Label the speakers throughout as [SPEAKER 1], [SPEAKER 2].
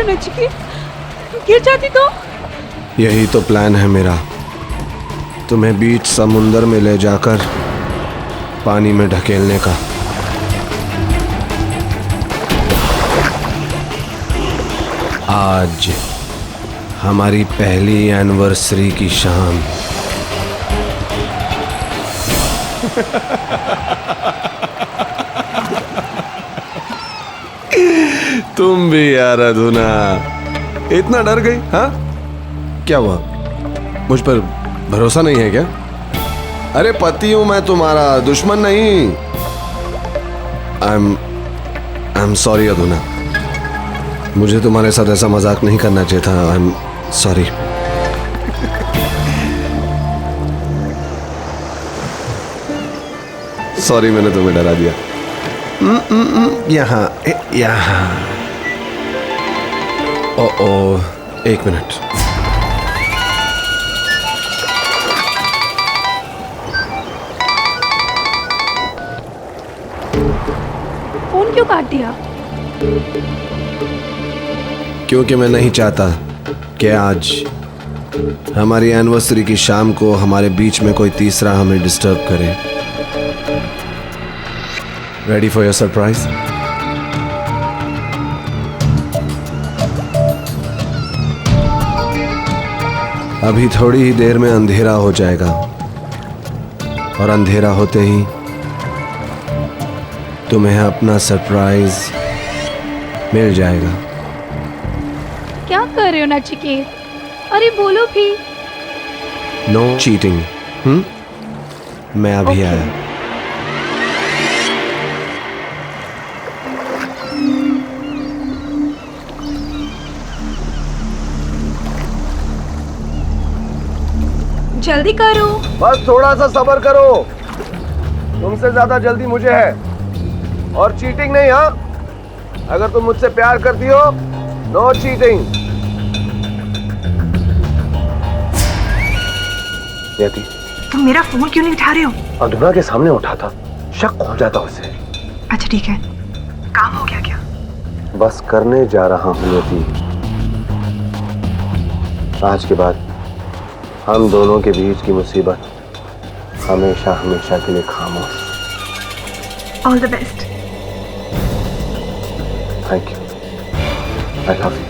[SPEAKER 1] रहे हो नचिकेत? गिर जाती तो?
[SPEAKER 2] यही तो प्लान है मेरा, तुम्हें बीच समुंदर में ले जाकर पानी में ढकेलने का। आज हमारी पहली एनिवर्सरी की शाम। तुम भी यार अधुना, इतना डर गई? हाँ, क्या हुआ? मुझ पर भरोसा नहीं है क्या? अरे पति हूं मैं तुम्हारा, दुश्मन नहीं। आई एम सॉरी अधुना, मुझे तुम्हारे साथ ऐसा मजाक नहीं करना चाहिए था। I am sorry. सॉरी, मैंने तुम्हें डरा दिया। यहाँ यहाँ। ओ, एक मिनट।
[SPEAKER 1] फोन क्यों काट दिया?
[SPEAKER 2] क्योंकि मैं नहीं चाहता कि आज हमारी एनिवर्सरी की शाम को हमारे बीच में कोई तीसरा हमें डिस्टर्ब करे। Ready for your surprise? अभी थोड़ी ही देर में अंधेरा हो जाएगा और अंधेरा होते ही तुम्हें अपना सरप्राइज मिल जाएगा।
[SPEAKER 1] क्या कर रहे हो नचिकेत? अरे बोलो भी।
[SPEAKER 2] No cheating. मैं अभी आया।
[SPEAKER 1] जल्दी करो।
[SPEAKER 2] बस थोड़ा सा सब्र करो, तुमसे ज्यादा जल्दी मुझे है। और चीटिंग नहीं। हाँ, अगर तुम मुझसे प्यार करती हो, नो चीटिंग। यति,
[SPEAKER 3] तुम मेरा फोन क्यों नहीं उठा रहे हो?
[SPEAKER 2] अधुना के सामने उठा था, शक हो जाता उसे।
[SPEAKER 3] अच्छा ठीक है, काम हो गया क्या?
[SPEAKER 2] बस करने जा रहा हूँ यति। आज के बाद हम दोनों के बीच की मुसीबत हमेशा हमेशा के लिए खामोश।
[SPEAKER 3] All the best.
[SPEAKER 2] Thank you. I love you.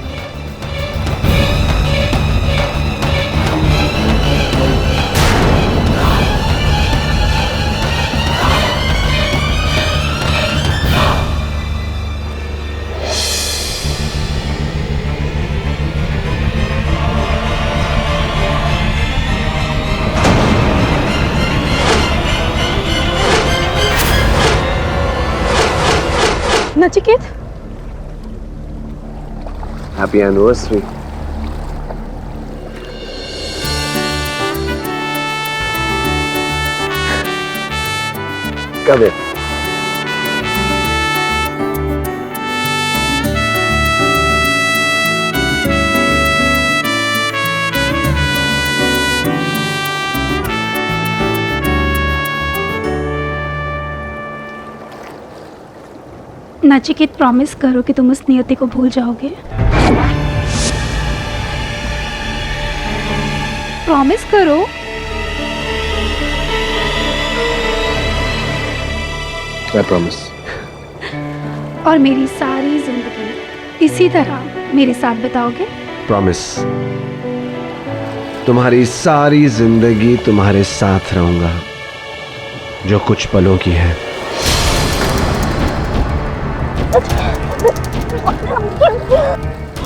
[SPEAKER 1] Nachiket,
[SPEAKER 2] happy anniversary. कब है?
[SPEAKER 1] नचिकेत प्रॉमिस करो कि तुम उस नियति को भूल जाओगे। प्रॉमिस करो।
[SPEAKER 2] I promise.
[SPEAKER 1] और मेरी सारी जिंदगी इसी तरह मेरे साथ बिताओगे?
[SPEAKER 2] प्रॉमिस। तुम्हारी सारी जिंदगी तुम्हारे साथ रहूंगा, जो कुछ पलों की है।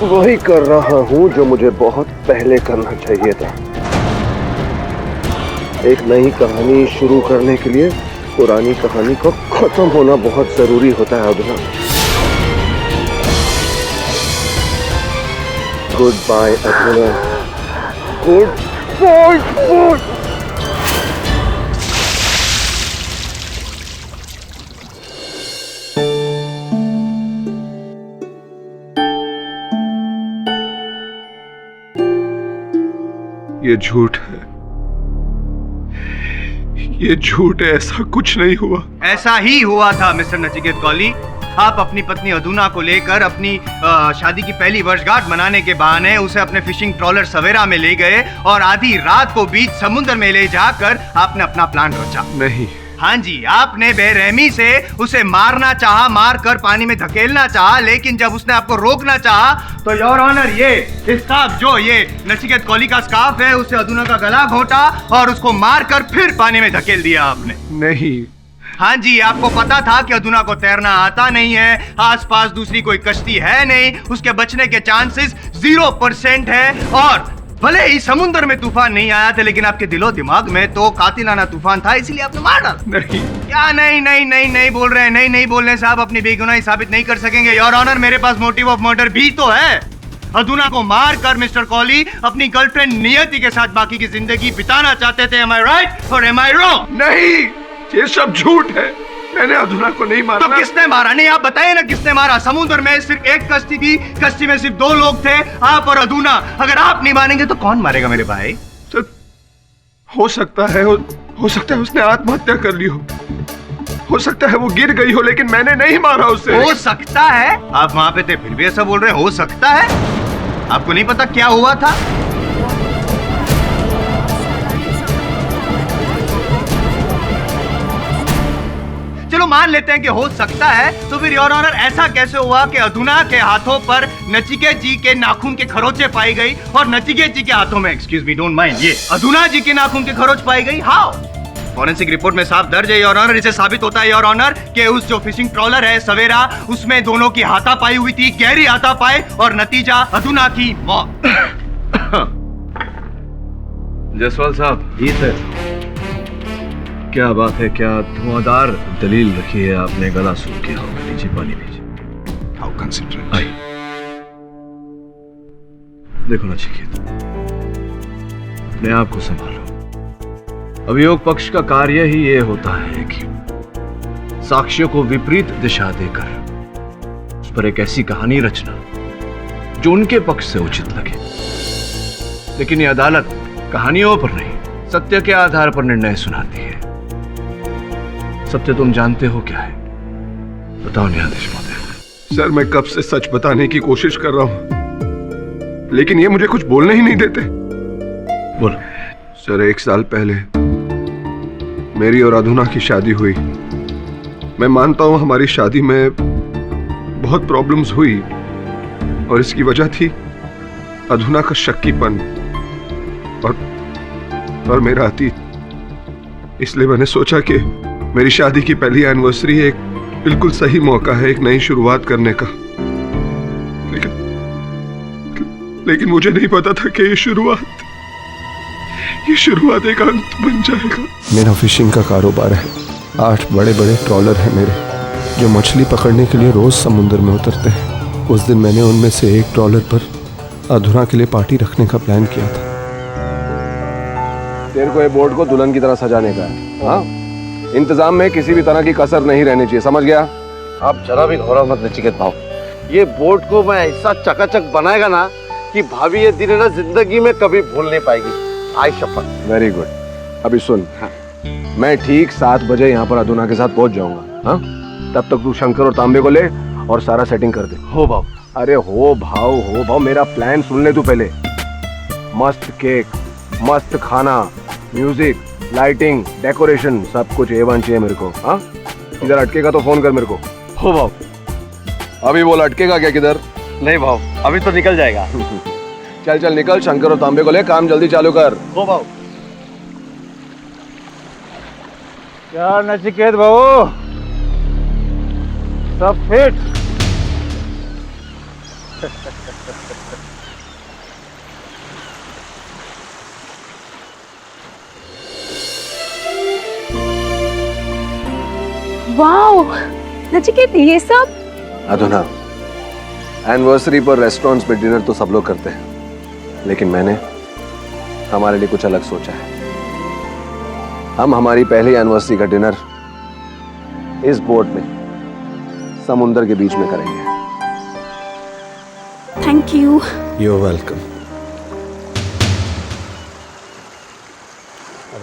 [SPEAKER 2] वही कर रहा हूं जो मुझे बहुत पहले करना चाहिए था। एक नई कहानी शुरू करने के लिए पुरानी कहानी को खत्म होना बहुत जरूरी होता है Adhuna. Goodbye Adhuna. Goodbye. ये झूठ है, ये झूठ है, ऐसा कुछ नहीं हुआ।
[SPEAKER 4] ऐसा ही हुआ था मिस्टर नचिकेत कौली। आप अपनी पत्नी अधुना को लेकर अपनी शादी की पहली वर्षगांठ मनाने के बहाने उसे अपने फिशिंग ट्रॉलर सवेरा में ले गए और आधी रात को बीच समुद्र में ले जाकर आपने अपना प्लान रचा।
[SPEAKER 2] नहीं।
[SPEAKER 4] हाँ जी, आपने बेरहमी से उसे मारना चाहा, मार कर पानी में धकेलना चाहा, लेकिन जब उसने आपको रोकना चाहा तो योर ऑनर ये स्कार्फ, जो ये नचिकेत कौली का स्कार्फ है, उसे अधुना का गला घोटा और उसको मार कर फिर पानी में धकेल दिया आपने।
[SPEAKER 2] नहीं।
[SPEAKER 4] हाँ जी, आपको पता था कि अधुना को तैरना आता नहीं है, आसपास दूसरी कोई कश्ती है नहीं, उसके बचने के चांसेस 0% है, और भले ही समुद्र में तूफान नहीं आया था लेकिन आपके दिलो दिमाग में तो कातिलाना तूफान था, इसीलिए आपने मार डाला।
[SPEAKER 2] नहीं।
[SPEAKER 4] क्या नहीं नहीं नहीं नहीं बोल रहे हैं? नहीं नहीं बोलने से आप अपनी बेगुनाही साबित नहीं कर सकेंगे योर ऑनर। मेरे पास मोटिव ऑफ मर्डर भी तो है। अधुना को मार कर मिस्टर कौली अपनी गर्लफ्रेंड नियति के साथ बाकी की जिंदगी बिताना चाहते थे। एम आई राइट और एम आई रॉन्ग?
[SPEAKER 2] नहीं, ये सब झूठ है। मैंने अधुना को नहीं मारा।
[SPEAKER 4] तो किसने मारा? नहीं, आप बताइए ना किसने मारा? समुद्र में सिर्फ एक कश्ती थी, कश्ती में सिर्फ 2 लोग थे, आप और अधुना। अगर आप नहीं मानेंगे तो कौन मारेगा मेरे भाई?
[SPEAKER 2] तो हो सकता है उसने आत्महत्या कर ली हो सकता है वो गिर गई हो, लेकिन मैंने नहीं मारा उसे।
[SPEAKER 4] हो सकता है? आप वहां पे थे फिर भी ऐसा बोल रहे हैं, हो सकता है? आपको नहीं पता क्या हुआ था? चलो मान लेते हैं कि हो सकता है, तो फिर योर ऑनर ऐसा कैसे हुआ कि अधुना के हाथों पर नचिकेत जी के नाखून के खरोंचे पाई गई और नचिकेत जी के हाथों में, एक्सक्यूज मी, डोंट माइंड, ये अधुना जी के नाखून के खरोंच पाई गई? हाउ? फॉरेंसिक रिपोर्ट में साफ दर्ज है योर ऑनर। इसे साबित होता है योर ऑनर कि उस जो फिशिंग ट्रॉलर है सवेरा, उसमें दोनों की हाथापाई हुई थी, गहरी हाथापाई, और नतीजा अधुना की मौत।
[SPEAKER 5] जसवाल साहब। जी सर। क्या बात है, क्या धुआंधार दलील रखी है आपने। गला सूख गया होगा, लीजिए पानी लीजिए।
[SPEAKER 2] How considerate.
[SPEAKER 5] आइए। देखो नचिकेत, अपने आप को संभालो। अभियोग पक्ष का कार्य ही ये होता है कि साक्ष्यों को विपरीत दिशा देकर उस पर एक ऐसी कहानी रचना जो उनके पक्ष से उचित लगे। लेकिन ये अदालत कहानियों पर नहीं, सत्य के आधार पर निर्णय सुनाती है। सत्य तुम जानते हो क्या है? बताओ न्यायाधीश महोदय।
[SPEAKER 2] सर, मैं कब से सच बताने की कोशिश कर रहा हूं, लेकिन ये मुझे कुछ बोलने ही नहीं देते।
[SPEAKER 5] बोलो।
[SPEAKER 2] सर, 1 साल पहले मेरी और अधुना की शादी हुई। मैं मानता हूं हमारी शादी में बहुत प्रॉब्लम्स हुई और इसकी वजह थी अधुना का शक्कीपन और मेरा अतीत। इसलिए मैंने सोचा कि मेरी शादी की पहली एनिवर्सरी एक बिल्कुल सही मौका है एक नई शुरुआत करने का। लेकिन मुझे नहीं पता था कि ये शुरुआत एक अंत बन जाएगा। मेरा फिशिंग का कारोबार है। 8 बड़े बड़े ट्रॉलर हैं मेरे, जो मछली पकड़ने के लिए रोज समुद्र में उतरते हैं। उस दिन मैंने उनमें से एक ट्रॉलर पर अधुना के लिए पार्टी रखने का प्लान किया था।
[SPEAKER 6] तेरे को ये बोर्ड को दुल्हन की तरह सजाने का है। हाँ, इंतजाम में किसी भी तरह की कसर नहीं रहनी चाहिए, समझ गया?
[SPEAKER 7] आप जरा भी घबराओ मत नचिकेत भाव। ये बोर्ड को मैं ऐसा चकाचक बनाएगा ना कि भाभी ये दिन है ना जिंदगी में कभी भूल नहीं पाएगी। आई शपथ।
[SPEAKER 6] Very good. अभी सुन। हाँ। मैं ठीक 7 बजे यहाँ पर अधुना के साथ पहुंच जाऊंगा। हाँ, तब तक तू शंकर और तांबे को ले और सारा सेटिंग कर दे।
[SPEAKER 7] हो भाव।
[SPEAKER 6] अरे हो भाव, मेरा प्लान सुन ले तू पहले। मस्त केक, मस्त खाना, म्यूजिक, लाइटिंग, डेकोरेशन, सब कुछ A1 चाहिए मेरे को। हाँ, इधर अटकेगा तो फोन कर मेरे को।
[SPEAKER 7] हो भाव।
[SPEAKER 6] अभी बोल, अटकेगा क्या किधर?
[SPEAKER 7] नहीं भाव, अभी तो निकल जाएगा।
[SPEAKER 6] चल निकल, शंकर और तांबे को ले, काम जल्दी चालू कर।
[SPEAKER 7] हो भाव। क्या नचिकेत भाऊ, सब फिट?
[SPEAKER 1] वाओ, नचिकेत ये सब?
[SPEAKER 6] अधुना, एनिवर्सरी पर रेस्टोरेंट्स में डिनर तो सब लोग करते हैं, लेकिन मैंने हमारे लिए कुछ अलग सोचा है। हम हमारी पहली एनिवर्सरी का डिनर इस बोट में समुद्र के बीच में करेंगे।
[SPEAKER 1] Thank you.
[SPEAKER 2] You are welcome.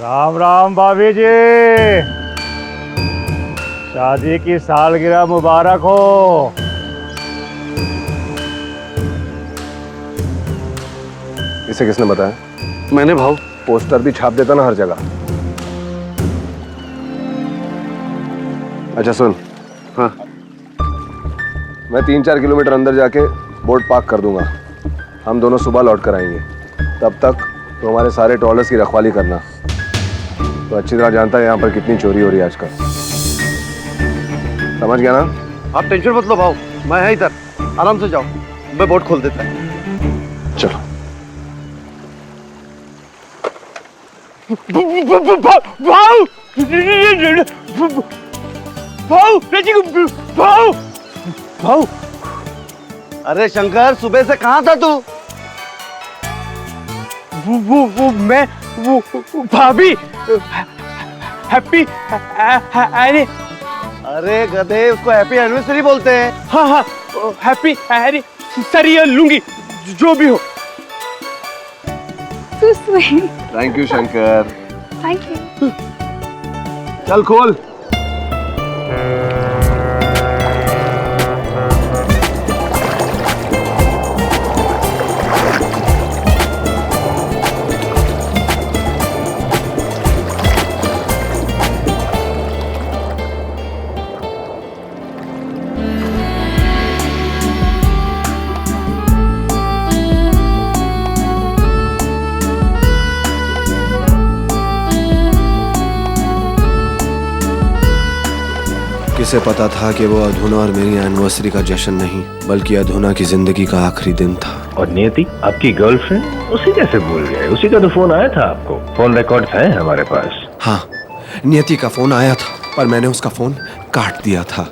[SPEAKER 7] Ram Ram भाभी जी।
[SPEAKER 8] शादी की सालगिरह मुबारक हो।
[SPEAKER 6] इसे किसने बताया?
[SPEAKER 7] मैंने भाव।
[SPEAKER 6] पोस्टर भी छाप देता ना हर जगह। अच्छा सुन,
[SPEAKER 7] हाँ
[SPEAKER 6] मैं 3-4 किलोमीटर अंदर जाके बोट पार्क कर दूंगा। हम दोनों सुबह लौट कर आएंगे। तब तक तो हमारे सारे ट्रॉलर्स की रखवाली करना। तो अच्छी तरह जानता है यहाँ पर कितनी चोरी हो रही है आजकल। समझ गया ना?
[SPEAKER 7] आप टेंशन मत लो भाव, मैं है इधर, आराम से जाओ, मैं बोट खोल देता है।
[SPEAKER 6] चलो।
[SPEAKER 7] भाव, अरे शंकर, सुबह से कहाँ था तू?
[SPEAKER 8] मैं भाभी हैप्पी अरे
[SPEAKER 7] अरे गधे, उसको हैप्पी एनिवर्सरी बोलते हैं।
[SPEAKER 8] हाँ हाँ हैप्पी अरे सरी लूंगी जो भी हो।
[SPEAKER 1] So sweet.
[SPEAKER 6] Thank you Shankar.
[SPEAKER 1] Thank you.
[SPEAKER 6] चल खोल। किसे पता था कि वो अधूना और मेरी एनिवर्सरी का जश्न नहीं बल्कि अधूना की जिंदगी का आखिरी दिन था।
[SPEAKER 9] और नियति आपकी गर्लफ्रेंड, उसी कैसे भूल गए? उसी का तो फोन आया था आपको। फोन रिकॉर्ड्स हैं हमारे पास।
[SPEAKER 6] हाँ, नियति का फोन आया था पर मैंने उसका फोन काट दिया था।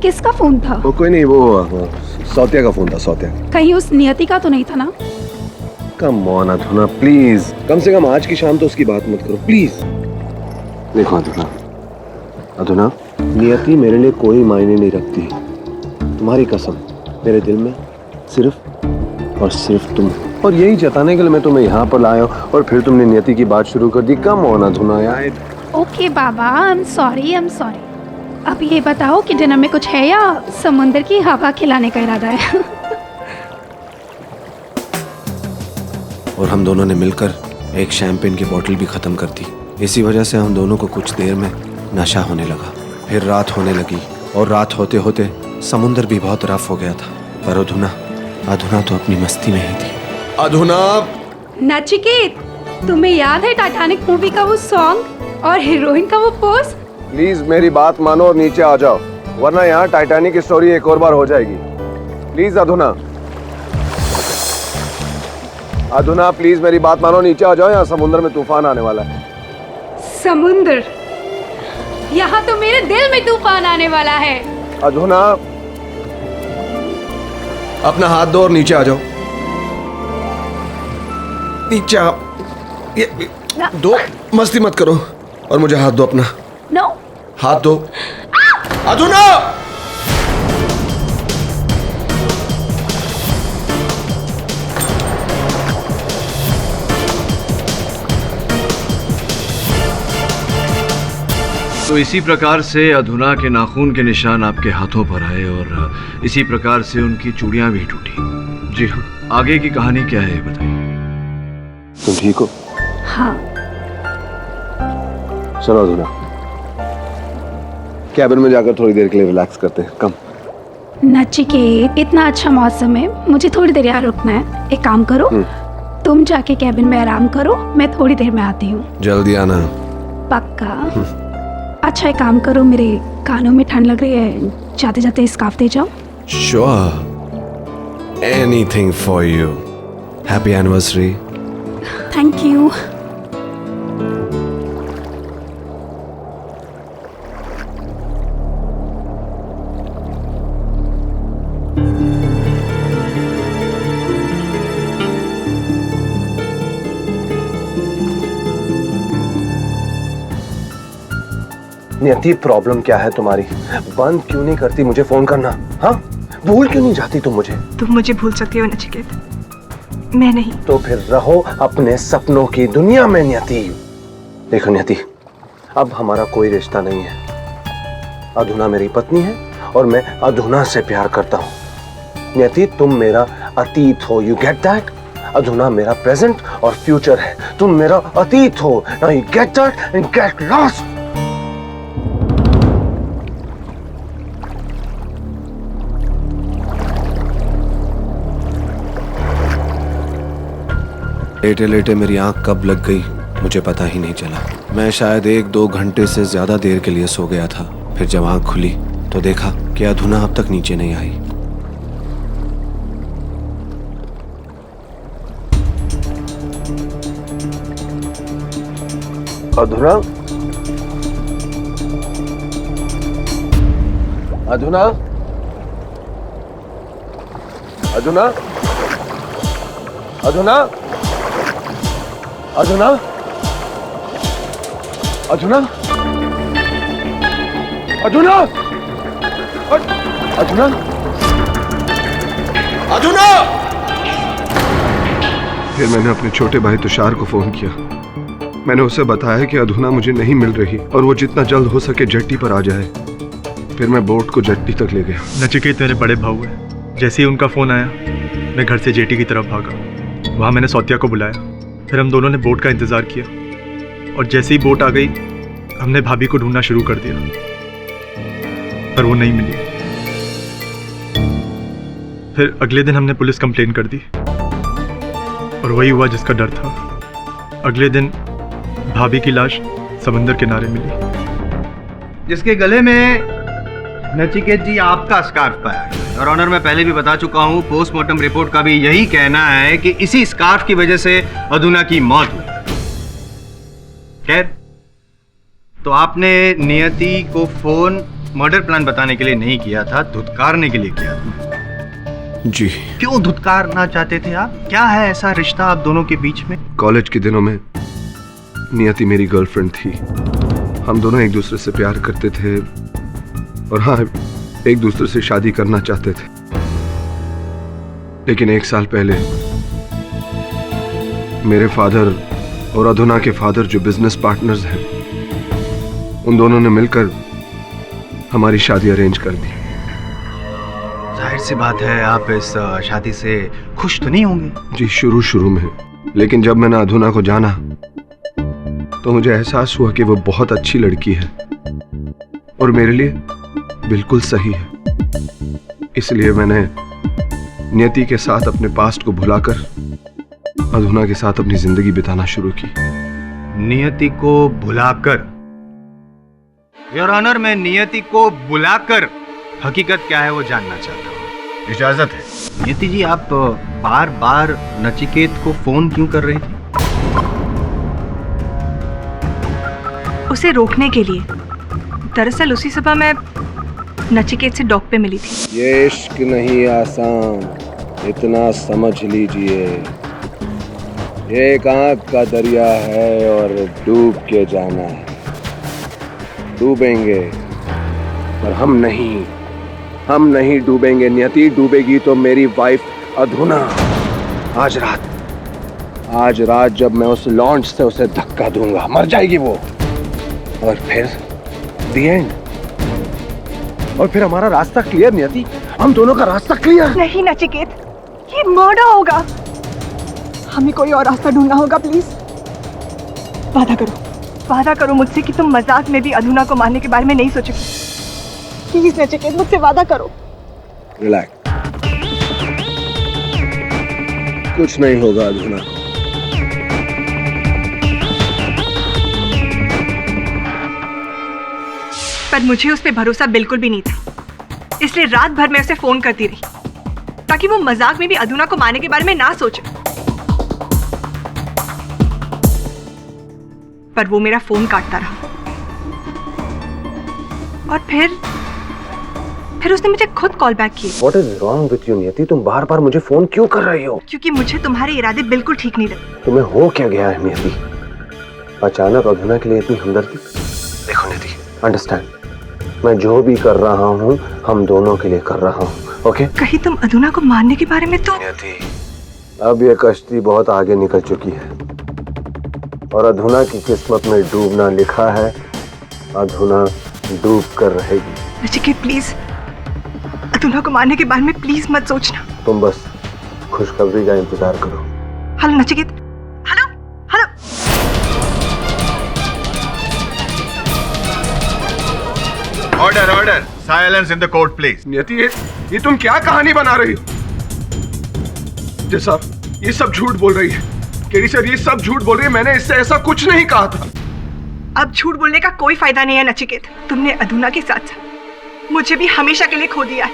[SPEAKER 1] किसका फोन था?
[SPEAKER 6] वो कोई नहीं, वो सौतिया का फोन था। सौतिया।
[SPEAKER 1] कहीं उस नियति का तो नहीं था ना?
[SPEAKER 6] कम ऑन अधूना प्लीज, कम से कम आज की शाम तो उसकी बात मत करो प्लीज। देखो अधूना, अधूना नियति मेरे लिए कोई मायने नहीं रखती। तुम्हारी कसम, मेरे दिल में सिर्फ और सिर्फ तुम। और यही जताने के लिए मैं तुम्हें यहाँ पर लाया हूँ और फिर तुमने नियति की बात शुरू कर दी। कम ऑन अधूना यार।
[SPEAKER 1] Okay Baba, I am sorry. अब ये बताओ कि डिनर में कुछ है या समुंदर की हवा खिलाने का इरादा है?
[SPEAKER 6] और हम दोनों ने मिलकर एक शैंपेन की बोतल भी खत्म कर दी। इसी वजह से हम दोनों को कुछ देर में नशा होने लगा। फिर रात होने लगी और रात होते होते समुंदर भी बहुत रफ हो गया था। पर अधूना तो अपनी मस्ती में ही थी। अधूना!
[SPEAKER 1] नचिकेत, तुम्हें याद है टाइटैनिक मूवी का वो सॉन्ग और हीरोइन का वो पोज?
[SPEAKER 6] प्लीज मेरी बात मानो और नीचे आ जाओ, वरना यहाँ टाइटैनिक की स्टोरी एक और बार हो जाएगी। प्लीज अधूना, अधूना प्लीज मेरी बात मानो, नीचे आ जाओ, यहाँ समुद्र में तूफान आने वाला है।
[SPEAKER 1] समुंदर? यहाँ तो मेरे दिल में तूफान आने वाला है।
[SPEAKER 6] अधूना, अपना हाथ दो और नीचे आ जाओ। नीचे आ, ये दो, मस्ती मत करो और मुझे हाथ दो अपना।
[SPEAKER 1] नो।
[SPEAKER 6] हाथ दो। अधूना!
[SPEAKER 5] तो इसी प्रकार से अधूना के नाखून के निशान आपके हाथों पर आए और इसी प्रकार से उनकी चूड़ियां भी टूटी। जी हाँ, आगे की कहानी क्या है ये बताइए।
[SPEAKER 6] तुम ठीक हो?
[SPEAKER 1] हाँ।
[SPEAKER 6] चलो अधूना, कैबिन में जाकर थोड़ी देर के लिए रिलैक्स करते हैं। कम।
[SPEAKER 1] नचिकेत, इतना अच्छा मौसम है, मुझे थोड़ी देर यहाँ रुकना है। एक काम करो, तुम जाके कैबिन में आराम करो, मैं थोड़ी देर में आती हूँ।
[SPEAKER 6] जल्दी आना।
[SPEAKER 1] पक्का? अच्छा, एक काम करो, मेरे कानों में ठंड लग रही है, जाते जाते स्कार्फ दे जाओ।
[SPEAKER 6] Sure, anything for you. Happy anniversary.
[SPEAKER 1] Thank you.
[SPEAKER 6] नियति, प्रॉब्लम क्या है तुम्हारी? बंद क्यों नहीं करती मुझे फोन करना? हाँ, भूल क्यों नहीं जाती तुम मुझे?
[SPEAKER 3] तुम मुझे भूल सकती हो नचिकेत, मैं नहीं।
[SPEAKER 6] तो फिर रहो अपने सपनों की दुनिया में नियति। देखो नियति, अब हमारा कोई रिश्ता नहीं है, अधुना मेरी पत्नी है और मैं अधुना से प्यार करता हूँ। नियति, तुम मेरा अतीत हो, यू गेट दैट? अधुना मेरा प्रेजेंट और फ्यूचर है, तुम मेरा अतीत हो। Now you get that and get lost.
[SPEAKER 2] लेटे लेटे मेरी आंख कब लग गई मुझे पता ही नहीं चला। मैं शायद 1-2 घंटे से ज्यादा देर के लिए सो गया था। फिर जब आंख खुली तो देखा कि अधुना अब तक नीचे नहीं आई।
[SPEAKER 6] अधुना, अधुना, अधुना, अधुना, अधुना, अधुना, अधुना, अधुना,
[SPEAKER 2] अधुना! फिर मैंने अपने छोटे भाई तुषार को फोन किया। मैंने उसे बताया कि अधुना मुझे नहीं मिल रही और वो जितना जल्द हो सके जेट्टी पर आ जाए। फिर मैं बोट को जेट्टी तक ले गया।
[SPEAKER 4] नचिकेत मेरे बड़े भाऊ है। जैसे ही उनका फोन आया मैं घर से जेटी की तरफ भागा। वहाँ मैंने सौतिया को बुलाया। फिर हम दोनों ने बोट का इंतज़ार किया और जैसे ही बोट आ गई हमने भाभी को ढूंढना शुरू कर दिया, पर वो नहीं मिली। फिर अगले दिन हमने पुलिस कंप्लेन कर दी और वही हुआ जिसका डर था। अगले दिन भाभी की लाश समंदर किनारे मिली, जिसके गले में नचिकेत जी आपका स्कार्फ पाया गया। और ऑनर, मैं पहले भी बता चुका हूँ, पोस्टमार्टम रिपोर्ट का भी यही कहना है कि इसी स्कार्फ की वजह से अधुना की मौत हुई। खैर, तो आपने नियति को फोन मर्डर प्लान बताने के लिए नहीं किया था, धुतकारने के लिए किया था।
[SPEAKER 2] जी।
[SPEAKER 4] क्यों धुतकारना चाहते थे आप? क्या है ऐसा रिश्ता आप दोनों के बीच में?
[SPEAKER 2] कॉलेज के दिनों में नियति मेरी गर्लफ्रेंड थी। हम दोनों एक दूसरे से प्यार करते थे और हाँ, एक दूसरे से शादी करना चाहते थे। लेकिन 1 साल पहले मेरे फादर और अधुना के फादर, जो बिजनेस पार्टनर्स हैं, उन दोनों ने मिलकर हमारी शादी अरेंज कर दी।
[SPEAKER 4] जाहिर सी बात है आप इस शादी से खुश तो नहीं होंगे?
[SPEAKER 2] जी, शुरू में। लेकिन जब मैंने अधुना को जाना तो मुझे एहसास हुआ कि वो बहुत अच्छी लड़की है और मेरे लिए बिल्कुल सही है। इसलिए मैंने नियति के साथ अपने पास्ट को भुलाकर अधुना के साथ अपनी जिंदगी बिताना शुरू की।
[SPEAKER 4] नियति को भुलाकर? योर ऑनर, मैं नियति को बुलाकर हकीकत क्या है वो जानना चाहता हूँ। इजाजत है? नियति जी, आप बार बार नचिकेत को फोन क्यों कर रही थी?
[SPEAKER 3] उसे रोकने के लिए। दरअसल उसी सुबह मैं नचिकेत से डॉक पे मिली थी।
[SPEAKER 6] ये इश्क नहीं आसान, इतना समझ लीजिए। ये एक आंख का दरिया है और डूब के जाना है। डूबेंगे पर हम नहीं डूबेंगे। नियति डूबेगी तो मेरी वाइफ अधुना। आज रात जब मैं उस लॉन्च से उसे धक्का दूंगा, मर जाएगी वो। और फिर द एंड। और फिर हमारा रास्ता क्लियर। नियति, हम दोनों का रास्ता क्लियर।
[SPEAKER 3] नहीं नचिकेत, ये मर्डर होगा। हमें कोई और रास्ता ढूंढना होगा। प्लीज वादा करो मुझसे कि तुम मजाक में भी अधुना को मारने के बारे में नहीं सोचोगी। प्लीज नचिकेत, मुझसे वादा करो।
[SPEAKER 6] रिलैक्स, कुछ नहीं होगा अधुना।
[SPEAKER 3] पर मुझे उस पर भरोसा बिल्कुल भी नहीं था, इसलिए रात भर मैं उसे फोन करती रही ताकि वो मजाक में भी अधुना को मारने के बारे में ना सोचे। पर वो मेरा फोन काटता रहा और फिर उसने मुझे खुद कॉल बैक किए।
[SPEAKER 6] What is wrong with you, नियति? तुम बार बार मुझे फोन क्यों कर रही हो?
[SPEAKER 3] क्योंकि मुझे तुम्हारे इरादे बिल्कुल ठीक नहीं लगे।
[SPEAKER 6] तुम्हें हो क्या गया है नियति? अचानक अधुना के लिए इतनी हमदर्दी? देखो नियति, अंडरस्टैंड, मैं जो भी कर रहा हूँ हम दोनों के लिए कर रहा हूँ, ओके?
[SPEAKER 3] कहीं तुम अधुना को मारने के बारे में तो?
[SPEAKER 6] नियति, अब ये कश्ती बहुत आगे निकल चुकी है और अधुना की किस्मत में डूबना लिखा है। अधुना डूब कर रहेगी।
[SPEAKER 3] नचिकेत प्लीज, अतुला को मारने के बारे में प्लीज मत सोचना।
[SPEAKER 6] तुम बस खुशखबरी का इंतजार करो।
[SPEAKER 3] Hello Nachiket, hello hello.
[SPEAKER 4] Order order, silence in the court please.
[SPEAKER 2] नियति, ये तुम क्या कहानी बना रही हो? जय साहब, ये सब झूठ बोल रही है। केडी सर, ये सब झूठ बोल रही है। मैंने इससे ऐसा कुछ नहीं कहा था।
[SPEAKER 3] अब झूठ बोलने का कोई फायदा नहीं है नचिकेत। तुमने अधुना के साथ साथ मुझे भी हमेशा के लिए खो दिया है।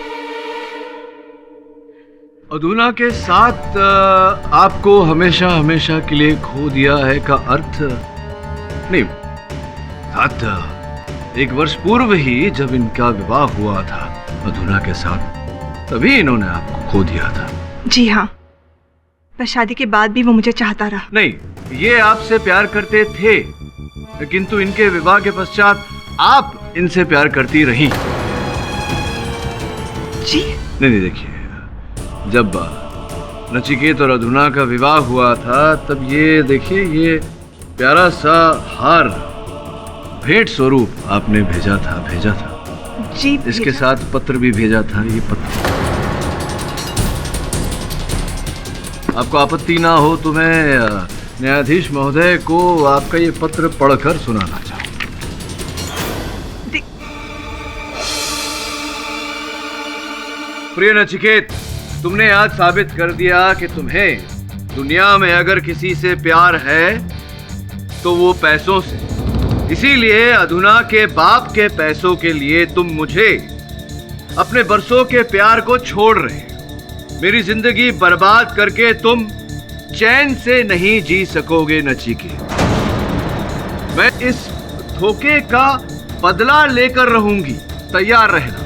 [SPEAKER 5] अधुना के साथ आपको हमेशा हमेशा के लिए खो दिया है का अर्थ नहीं, साथ एक वर्ष पूर्व ही जब इनका विवाह हुआ था अधुना के साथ, तभी इन्होंने आपको खो दिया था।
[SPEAKER 3] जी हाँ, पर शादी के बाद भी वो मुझे चाहता रहा।
[SPEAKER 5] नहीं, ये आपसे प्यार करते थे, किंतु इनके विवाह के पश्चात आप इनसे प्यार करती रही।
[SPEAKER 3] जी
[SPEAKER 5] नहीं, देखिए, जब नचिकेत और अधुना का विवाह हुआ था तब ये देखिए, ये प्यारा सा हार भेंट स्वरूप आपने भेजा था।
[SPEAKER 3] जी,
[SPEAKER 5] इसके साथ पत्र भी भेजा था। ये पत्र, आपको आपत्ति ना हो तो मैं न्यायाधीश महोदय को आपका ये पत्र पढ़कर सुनाना चाहूँ। प्रिय नचिकेत, तुमने आज साबित कर दिया कि तुम्हें दुनिया में अगर किसी से प्यार है तो वो पैसों से। इसीलिए अधुना के बाप के पैसों के लिए तुम मुझे, अपने बरसों के प्यार को छोड़ रहे हो। मेरी जिंदगी बर्बाद करके तुम चैन से नहीं जी सकोगे नचिकेत। मैं इस धोखे का बदला लेकर रहूंगी, तैयार रहना।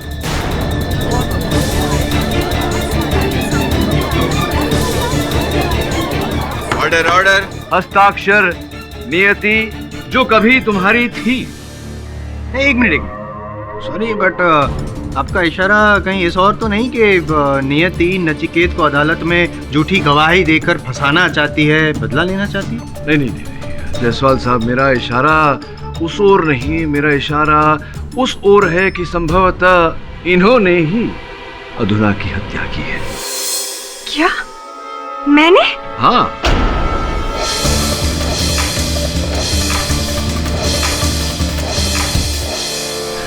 [SPEAKER 4] Order order.
[SPEAKER 5] हस्ताक्षर नियति जो कभी तुम्हारी थी।
[SPEAKER 4] एक मिनट, सॉरी बट आपका इशारा कहीं इस और तो नहीं कि नियति नचिकेत को अदालत में झूठी गवाही देकर फंसाना चाहती है, बदला लेना चाहती है?
[SPEAKER 5] नहीं, जायसवाल साहब, मेरा इशारा उस ओर नहीं, मेरा इशारा उस ओर है कि संभवतः इन्होंने ही अधुना की हत्या की है।
[SPEAKER 3] क्या मैंने?
[SPEAKER 5] हाँ,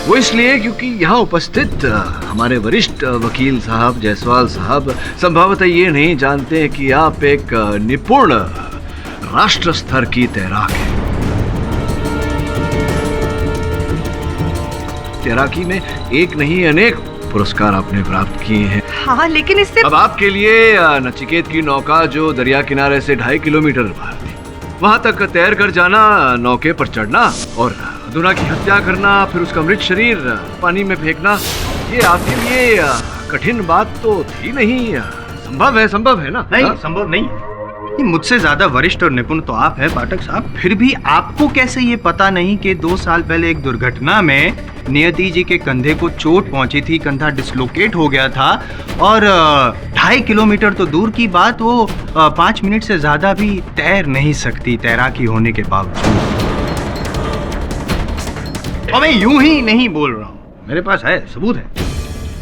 [SPEAKER 5] वो इसलिए क्योंकि यहाँ उपस्थित हमारे वरिष्ठ वकील साहब जायसवाल साहब संभवतः ये नहीं जानते कि आप एक निपुण राष्ट्र स्तर की तैराक हैं। तैराकी में एक नहीं अनेक पुरस्कार आपने प्राप्त किए हैं।
[SPEAKER 3] हाँ, लेकिन इससे
[SPEAKER 5] अब आपके लिए नचिकेत की नौका जो दरिया किनारे से 2.5 किलोमीटर बाहर थी, वहां तक तैर कर जाना, नौके पर चढ़ना और अधुना की हत्या करना, फिर उसका मृत शरीर पानी में फेंकना, ये आपके लिए कठिन बात तो थी नहीं। संभव है ना?
[SPEAKER 4] नहीं, संभव नहीं। ये मुझसे ज्यादा वरिष्ठ और निपुण तो आप हैं पाठक साहब, फिर भी आपको कैसे ये पता नहीं कि 2 साल पहले एक दुर्घटना में नियति जी के कंधे को चोट पहुंची थी, कंधा डिस्लोकेट हो गया था और 2.5 किलोमीटर तो दूर की बात, वो 5 मिनट से ज्यादा भी तैर नहीं सकती तैराकी होने के बावजूद। और मैं यूं ही नहीं बोल रहा हूँ, मेरे पास है, सबूत है।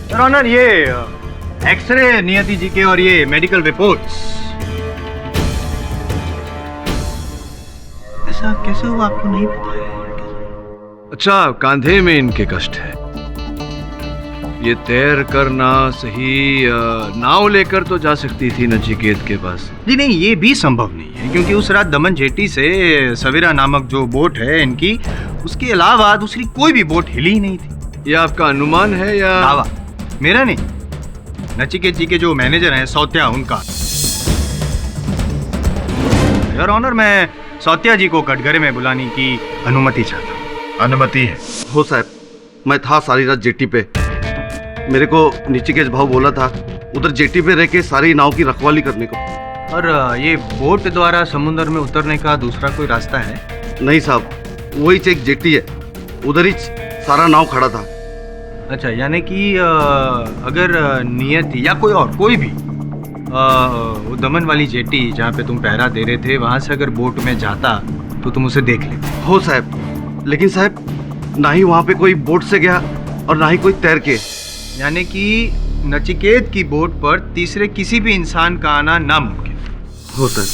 [SPEAKER 4] सर ऑनर, ये एक्सरे नियति जी के और ये मेडिकल रिपोर्ट्स। ऐसा कैसे हुआ आपको नहीं पता है?
[SPEAKER 5] अच्छा, कांधे में इनके कष्ट है। ये तैर करना सही, नाव लेकर तो जा सकती थी नचिकेत के पास।
[SPEAKER 4] जी नहीं, ये भी संभव नहीं है क्योंकि उस रात दमन जेटी से सवेरा नामक जो बोट है इनकी, उसके अलावा दूसरी कोई भी बोट हिली ही नहीं थी।
[SPEAKER 5] ये आपका अनुमान है या
[SPEAKER 4] दावा? मेरा नहीं, नचिकेत जी के जो मैनेजर हैं सौत्या, उनका। योर ऑनर, मैं सौत्या जी को कटघरे में बुलाने की अनुमति चाहता हूँ।
[SPEAKER 7] अनुमति है। हो साहब, मैं था सारी रात जेटी पे। मेरे को नचिकेत भाव बोला था उधर जेटी पे रह के सारी नाव की रखवाली करने को।
[SPEAKER 4] और ये बोट द्वारा समुद्र में उतरने का दूसरा कोई रास्ता है?
[SPEAKER 7] नहीं साहब, वही एक जेटी है, उधर ही सारा नाव खड़ा था।
[SPEAKER 4] अच्छा, यानी कि अगर नियति या कोई और कोई भी वो दमन वाली जेटी जहाँ पे तुम पहरा दे रहे थे, वहां से अगर बोट में जाता तो तुम उसे देख लेते।
[SPEAKER 7] हो साहब, लेकिन साहब ना ही वहां पे कोई बोट से गया और ना ही कोई तैर के।
[SPEAKER 4] यानी कि नचिकेत की बोट पर तीसरे किसी भी इंसान का आना नामुमकिन
[SPEAKER 7] हो सर।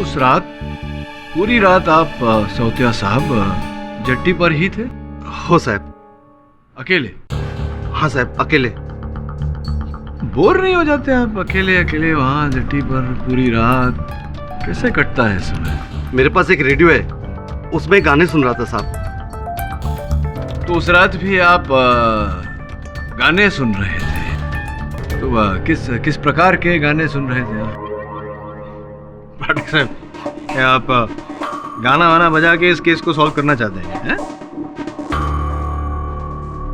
[SPEAKER 5] उस रात पूरी रात आप सौतिया साहब जट्टी पर ही थे?
[SPEAKER 7] हो साहब।
[SPEAKER 5] अकेले?
[SPEAKER 7] हाँ साहब, अकेले।
[SPEAKER 5] बोर नहीं हो जाते आप अकेले अकेले वहां जट्टी पर पूरी रात? कैसे कटता है समय?
[SPEAKER 7] मेरे पास एक रेडियो है, उसमें गाने सुन रहा था साहब।
[SPEAKER 5] तो उस रात भी आप गाने सुन रहे थे? तो किस प्रकार के गाने सुन रहे थे आप?
[SPEAKER 4] पाठक साहब, क्या आप गाना वाना बजा के इस केस को सॉल्व करना चाहते हैं?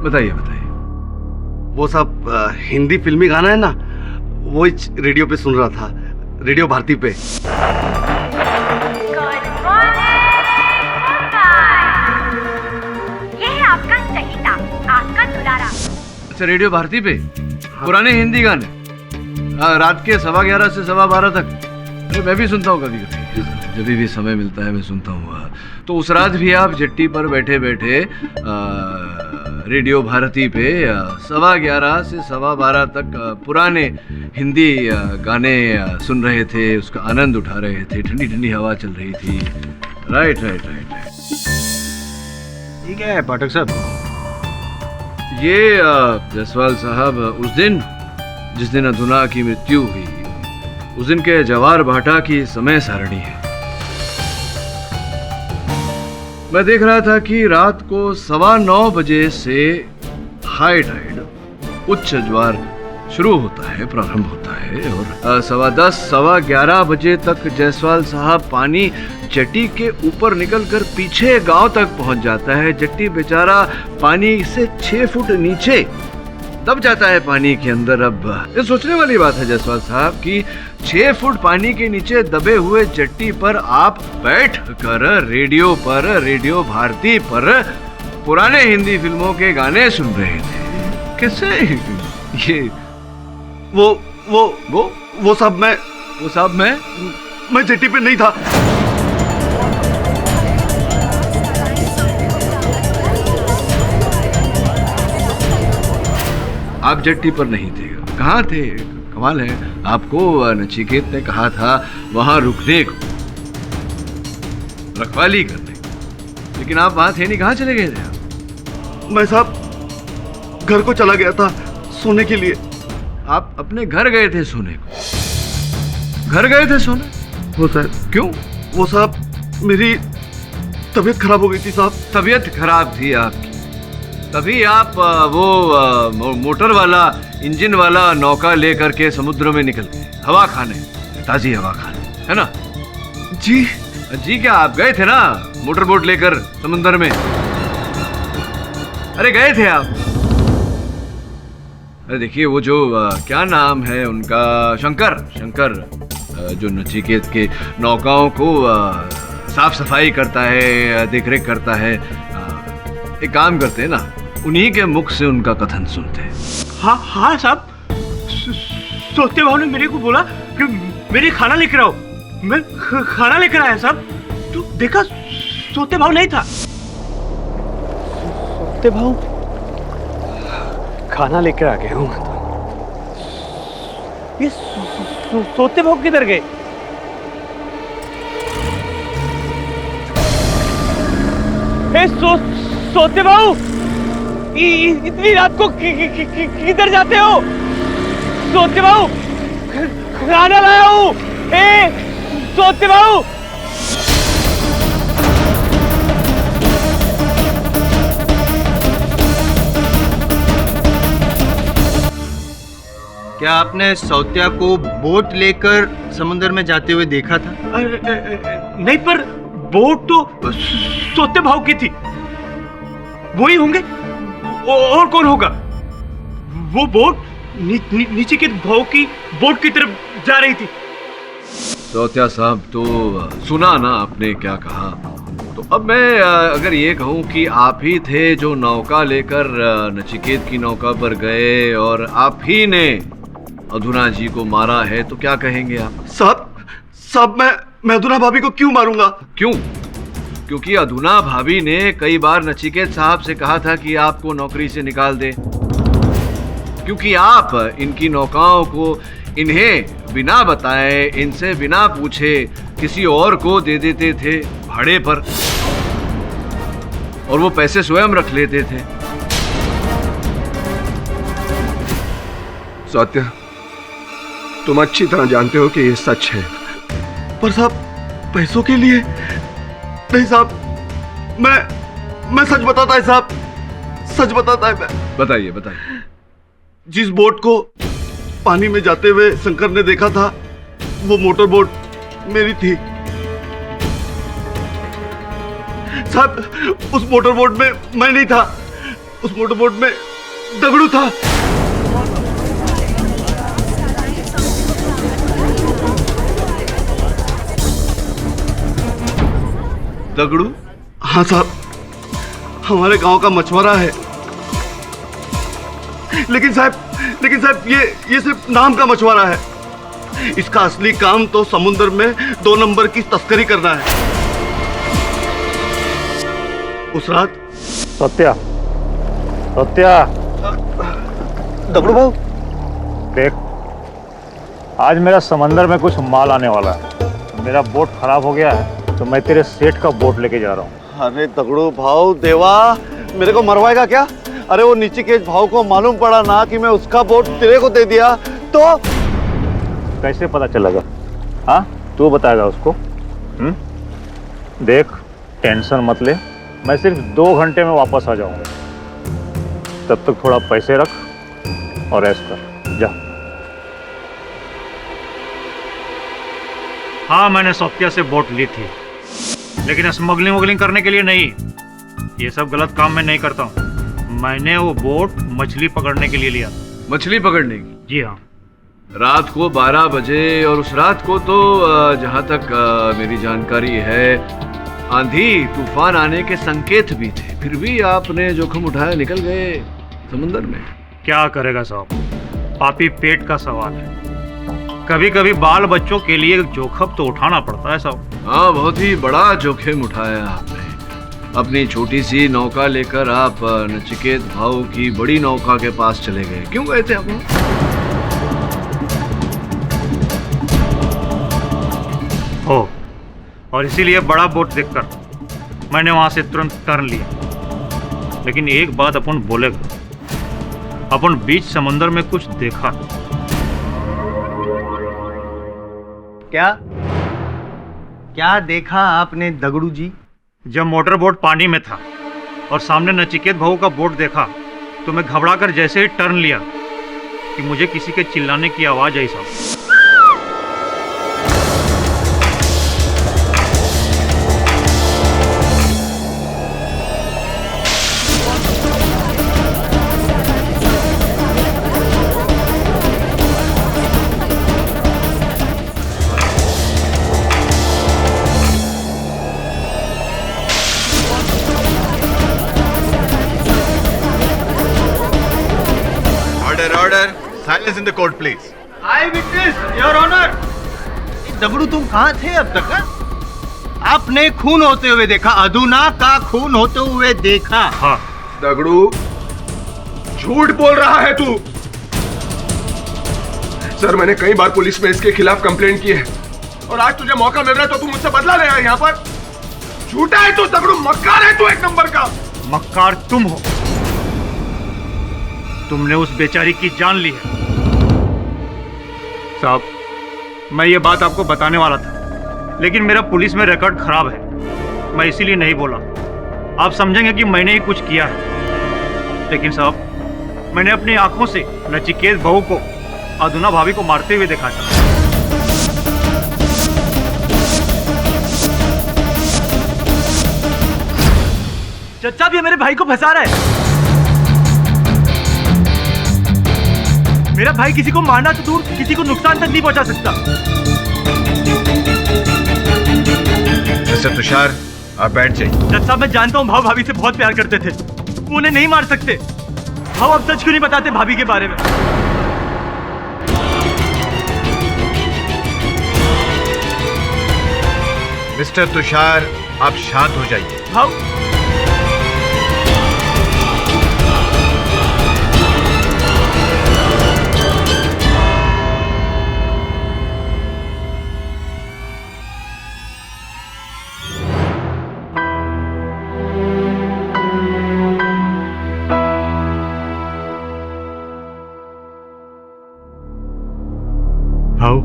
[SPEAKER 5] बताइए बताइए।
[SPEAKER 7] वो सब हिंदी फिल्मी गाना है ना, वो रेडियो पे सुन रहा था, रेडियो भारती पे।
[SPEAKER 10] ये है आपका चहीता, आपका दुलारा।
[SPEAKER 5] अच्छा, रेडियो भारती पे पुराने हिंदी गाने रात के 11:15 से 12:15 तक? अरे मैं भी सुनता हूँ कभी कभी, जब भी समय मिलता है मैं सुनता हूँ। तो उस रात भी आप जट्टी पर बैठे बैठे रेडियो भारती पे 11:15 से 12:15 तक पुराने हिंदी गाने सुन रहे थे, उसका आनंद उठा रहे थे, ठंडी ठंडी हवा चल रही थी। Right right right right.
[SPEAKER 4] ठीक है पाठक साहब।
[SPEAKER 5] ये जायसवाल साहब उस दिन जिस दिन अधुना की मृत्यु हुई, उस दिन के जवार भाटा की समय सारणी है। मैं देख रहा था कि रात को 9:15 बजे से हाई टाइड, उच्च ज्वार शुरू होता है, प्रारंभ होता है, और 10:15 11:15 बजे तक जायसवाल साहब पानी जट्टी के ऊपर निकलकर पीछे गांव तक पहुंच जाता है। जट्टी बेचारा पानी से 6 फुट नीचे दब जाता है पानी के अंदर। अब ये सोचने वाली बात है जायसवाल साहब कि 6 फुट पानी के नीचे दबे हुए जट्टी पर आप बैठ कर रेडियो पर, रेडियो भारती पर पुराने हिंदी फिल्मों के गाने सुन रहे थे। कैसे ये
[SPEAKER 7] वो साहब मैं जट्टी पे नहीं था।
[SPEAKER 5] आप जट्टी पर नहीं थे, कहाँ थे? कमाल है, आपको नचिकेत ने कहा था वहां रुकने को, रखवाली करने को, लेकिन आप वहां थे नहीं। कहाँ चले गए थे आप?
[SPEAKER 7] मैं साहब घर को चला गया था सोने के लिए।
[SPEAKER 5] आप अपने घर गए थे सोने को? घर गए थे सोने?
[SPEAKER 7] वो साहब।
[SPEAKER 5] क्यों?
[SPEAKER 7] वो साहब मेरी तबीयत खराब हो गई थी साहब।
[SPEAKER 5] तबीयत खराब थी आपकी, तभी आप वो मोटर वाला, इंजन वाला नौका लेकर के समुद्र में निकल गए हवा खाने, ताजी हवा खाने, है ना?
[SPEAKER 7] जी
[SPEAKER 5] क्या आप गए थे ना मोटर बोट लेकर समुद्र में? अरे गए थे आप। अरे देखिए, वो जो क्या नाम है उनका, शंकर जो नचिकेत के नौकाओं को साफ सफाई करता है, देखरेख करता है। एक काम करते हैं ना, उन्हीं के मुख से उनका कथन सुनते हैं।
[SPEAKER 8] हाँ साहब, सोते भाव ने मेरे को बोला कि मेरे खाना लेकर आओ। मैं खाना लेकर आया साहब, तो देखा सोते भाव नहीं था। सोते भाव खाना लेकर आ गया हूँ। ये सोते भाव किधर गए? सोते भाव, इतनी रात को किधर जाते हो? सोते भाव, खाना लाया हूँ। सोते भाव।
[SPEAKER 4] क्या आपने सौत्या को बोट लेकर समुद्र में जाते हुए देखा था?
[SPEAKER 8] नहीं, पर बोट तो सोते भाव की थी। वही होंगे, और कौन होगा? वो बोट नीचे के भाव की बोट की तरफ जा रही थी।
[SPEAKER 5] सौत्या साहब, तो सुना ना आपने क्या कहा? तो अब मैं अगर ये कहूं कि आप ही थे जो नौका लेकर नचिकेत की नौका पर गए और आप ही ने अधुना जी को मारा है, तो क्या कहेंगे आप?
[SPEAKER 7] साहब मैं अधूना भाभी को क्यों मारूंगा?
[SPEAKER 5] क्यों? क्योंकि अधुना भाभी ने कई बार नचिकेत साहब से कहा था कि आपको नौकरी से निकाल दे, क्योंकि आप इनकी नौकाओं को इन्हें बिना बताए, इनसे बिना पूछे किसी और को दे देते थे भाड़े पर, और वो पैसे स्वयं रख लेते थे।
[SPEAKER 2] सौत्या, तुम अच्छी तरह जानते हो कि ये सच है।
[SPEAKER 7] पर साहब, पैसों के लिए नहीं साहब, मैं सच बताता है साहब, सच बताता है मैं।
[SPEAKER 5] बताइए बताइए।
[SPEAKER 7] जिस बोट को पानी में जाते हुए शंकर ने देखा था, वो मोटर बोट मेरी थी साहब। उस मोटर बोट में मैं नहीं था, उस मोटर बोट में दगड़ू था।
[SPEAKER 5] दगड़ू?
[SPEAKER 7] हाँ साहब, हमारे गांव का मछुआरा है। लेकिन साहब ये सिर्फ नाम का मछुआरा है। इसका असली काम तो समुद्र में 2 नंबर की तस्करी करना है। उस रात
[SPEAKER 11] सत्या
[SPEAKER 7] दगड़ू भाऊ,
[SPEAKER 11] देख, आज मेरा समंदर में कुछ माल आने वाला है। मेरा बोट खराब हो गया है, तो मैं तेरे सेठ का बोट लेके जा रहा हूँ।
[SPEAKER 7] अरे दगड़ू भाऊ देवा, मेरे को मरवाएगा क्या? अरे वो नीचिकेत भाव को मालूम पड़ा ना कि मैं उसका बोट तेरे को दे दिया तो
[SPEAKER 11] कैसे पता चलेगा? हाँ, तू बताएगा उसको। देख, टेंशन मत ले, मैं सिर्फ 2 घंटे में वापस आ जाऊंगा। तब तक थोड़ा पैसे रख और ऐश कर, जा। हाँ, मैंने सौत्या से बोट ली थी, लेकिन स्मगलिंग करने के लिए नहीं। ये सब गलत काम मैं नहीं करता हूँ। मैंने वो बोट मछली पकड़ने के लिए लिया।
[SPEAKER 5] मछली पकड़ने की?
[SPEAKER 11] जी हाँ।
[SPEAKER 5] रात को 12 बजे, और उस रात को तो जहाँ तक मेरी जानकारी है, आंधी तूफान आने के संकेत भी थे। फिर भी आपने जोखिम उठाया, निकल गए समुद्र में।
[SPEAKER 11] क्या करेगा साहब, पापी पेट का सवाल है। कभी कभी बाल बच्चों के लिए जोखिम तो उठाना पड़ता है साहब।
[SPEAKER 5] हाँ, बहुत ही बड़ा जोखिम उठाया आपने। अपनी छोटी सी नौका लेकर आप नचिकेत भाऊ की बड़ी नौका के पास चले गए। क्यों गए थे आप?
[SPEAKER 11] हो, और इसीलिए बड़ा बोट देखकर मैंने वहां से तुरंत टर्न लिया। लेकिन एक बात अपन बोलेगा, अपन बीच समंदर में कुछ देखा।
[SPEAKER 4] क्या देखा आपने दगड़ू जी?
[SPEAKER 11] जब मोटर बोट पानी में था और सामने नचिकेत भाऊ का बोट देखा, तो मैं घबराकर जैसे ही टर्न लिया कि मुझे किसी के चिल्लाने की आवाज आई साहब।
[SPEAKER 4] Order. Silence in the court, please. I witness, Your Honor. Dagdu, तुम कहाँ थे अब तक? आपने खून होते हुए देखा, अधुना का खून होते हुए देखा।
[SPEAKER 11] हाँ।
[SPEAKER 2] दगड़ू, झूठ बोल रहा है तू। सर, मैंने कई बार पुलिस में इसके खिलाफ कंप्लेंट की है, और आज तुझे मौका मिल रहा है तो तू मुझसे बदला ले रहा है यहाँ पर। झूठा है तू दगड़ू, मक्कार है तू, 1 नंबर का।
[SPEAKER 11] मक्कार तुम हो। तुमने उस बेचारी की जान ली है। साहब, मैं ये बात आपको बताने वाला था, लेकिन मेरा पुलिस में रिकॉर्ड खराब है, मैं इसीलिए नहीं बोला। आप समझेंगे कि मैंने ही कुछ किया है। लेकिन साहब, मैंने अपनी आंखों से नचिकेत बहू को अधुना भाभी को मारते हुए देखा था।
[SPEAKER 8] चचा भी मेरे भाई को फंसा रहा है। मेरा भाई किसी को मारना तो दूर, किसी को नुकसान तक नहीं पहुंचा सकता।
[SPEAKER 4] मिस्टर तुषार, आप बैठ जाइए।
[SPEAKER 8] चचा, मैं जानता हूँ भाव भाभी से बहुत प्यार करते थे, वो उन्हें नहीं मार सकते। भाव अब सच क्यों नहीं बताते भाभी के बारे में?
[SPEAKER 4] मिस्टर तुषार, आप शांत हो जाइए।
[SPEAKER 8] भाऊ भाऊ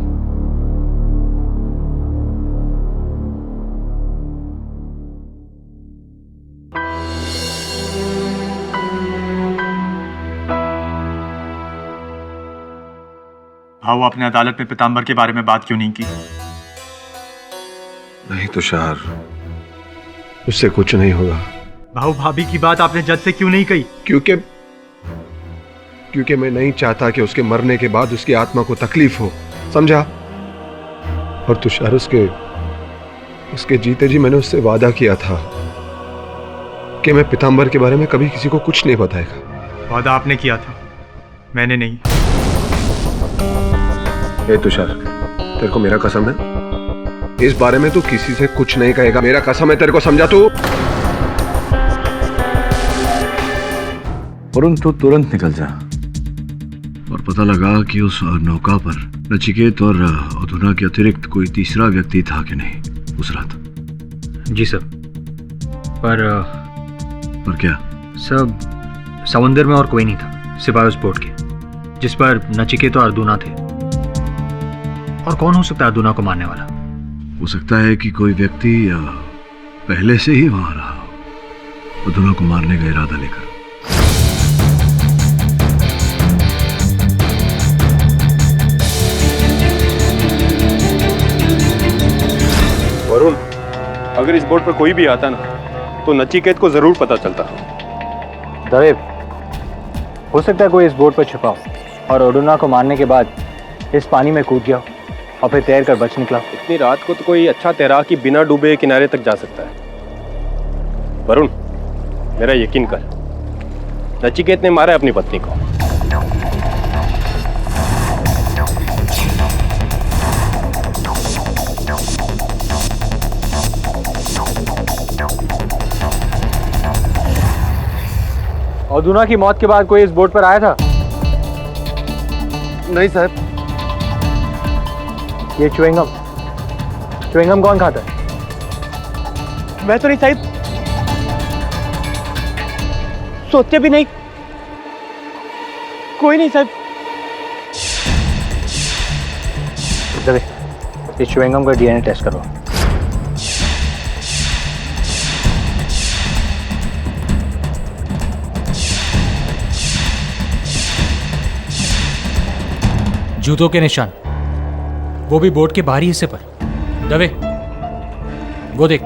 [SPEAKER 8] भाऊ, आपने अदालत में पीताम्बर के बारे में बात क्यों नहीं की?
[SPEAKER 6] नहीं तुषार, उससे कुछ नहीं होगा।
[SPEAKER 11] भाऊ, भाभी की बात आपने जज से क्यों नहीं कही?
[SPEAKER 6] क्योंकि मैं नहीं चाहता कि उसके मरने के बाद उसकी आत्मा को तकलीफ हो, समझा? और तुषार, उसके जीते जी मैंने उससे वादा किया था कि मैं पीताम्बर के बारे में कभी किसी को कुछ नहीं बताएगा।
[SPEAKER 11] वादा आपने किया था, मैंने नहीं।
[SPEAKER 6] ए तुषार, तेरे को मेरा कसम है, इस बारे में तू किसी से कुछ नहीं कहेगा। मेरा कसम है तेरे को, समझा तू?
[SPEAKER 5] वरुण, तू तुरंत निकल जा और पता लगा कि उस नौका पर नचिकेत और अधुना के अतिरिक्त कोई तीसरा व्यक्ति था कि नहीं उस रात।
[SPEAKER 12] जी सर, पर
[SPEAKER 5] क्या?
[SPEAKER 12] सब समुंदर में और कोई नहीं था सिवाय उस बोट के जिस पर नचिकेत और अर्जुना थे। और कौन हो सकता है अर्जुना को मारने वाला?
[SPEAKER 5] हो सकता है कि कोई व्यक्ति पहले से ही वहां रहा अर्जुना को मारने का इरादा लेकर।
[SPEAKER 13] वरुण, अगर इस बोट पर कोई भी आता ना तो नचिकेत को जरूर पता चलता।
[SPEAKER 12] दवे, हो सकता है कोई इस बोट पर छुपा हो और अर्जुना को मारने के बाद इस पानी में कूद गया और फिर तैर कर बच निकला।
[SPEAKER 13] इतनी रात को तो कोई अच्छा तैराक ही बिना डूबे किनारे तक जा सकता है। वरुण, मेरा यकीन कर, नचिकेत ने मारा है अपनी पत्नी को।
[SPEAKER 12] अर्जुना की मौत के बाद कोई इस बोट पर आया था?
[SPEAKER 7] नहीं साहब।
[SPEAKER 12] ये च्युइंगम कौन खाता है?
[SPEAKER 8] मैं तो नहीं साहिब, सोचते भी नहीं। कोई नहीं साहब।
[SPEAKER 12] दवे, इस च्युइंगम का डीएनए टेस्ट करो।
[SPEAKER 14] जूतों के निशान, वो भी बोट के बाहरी हिस्से पर। दवे, वो देख।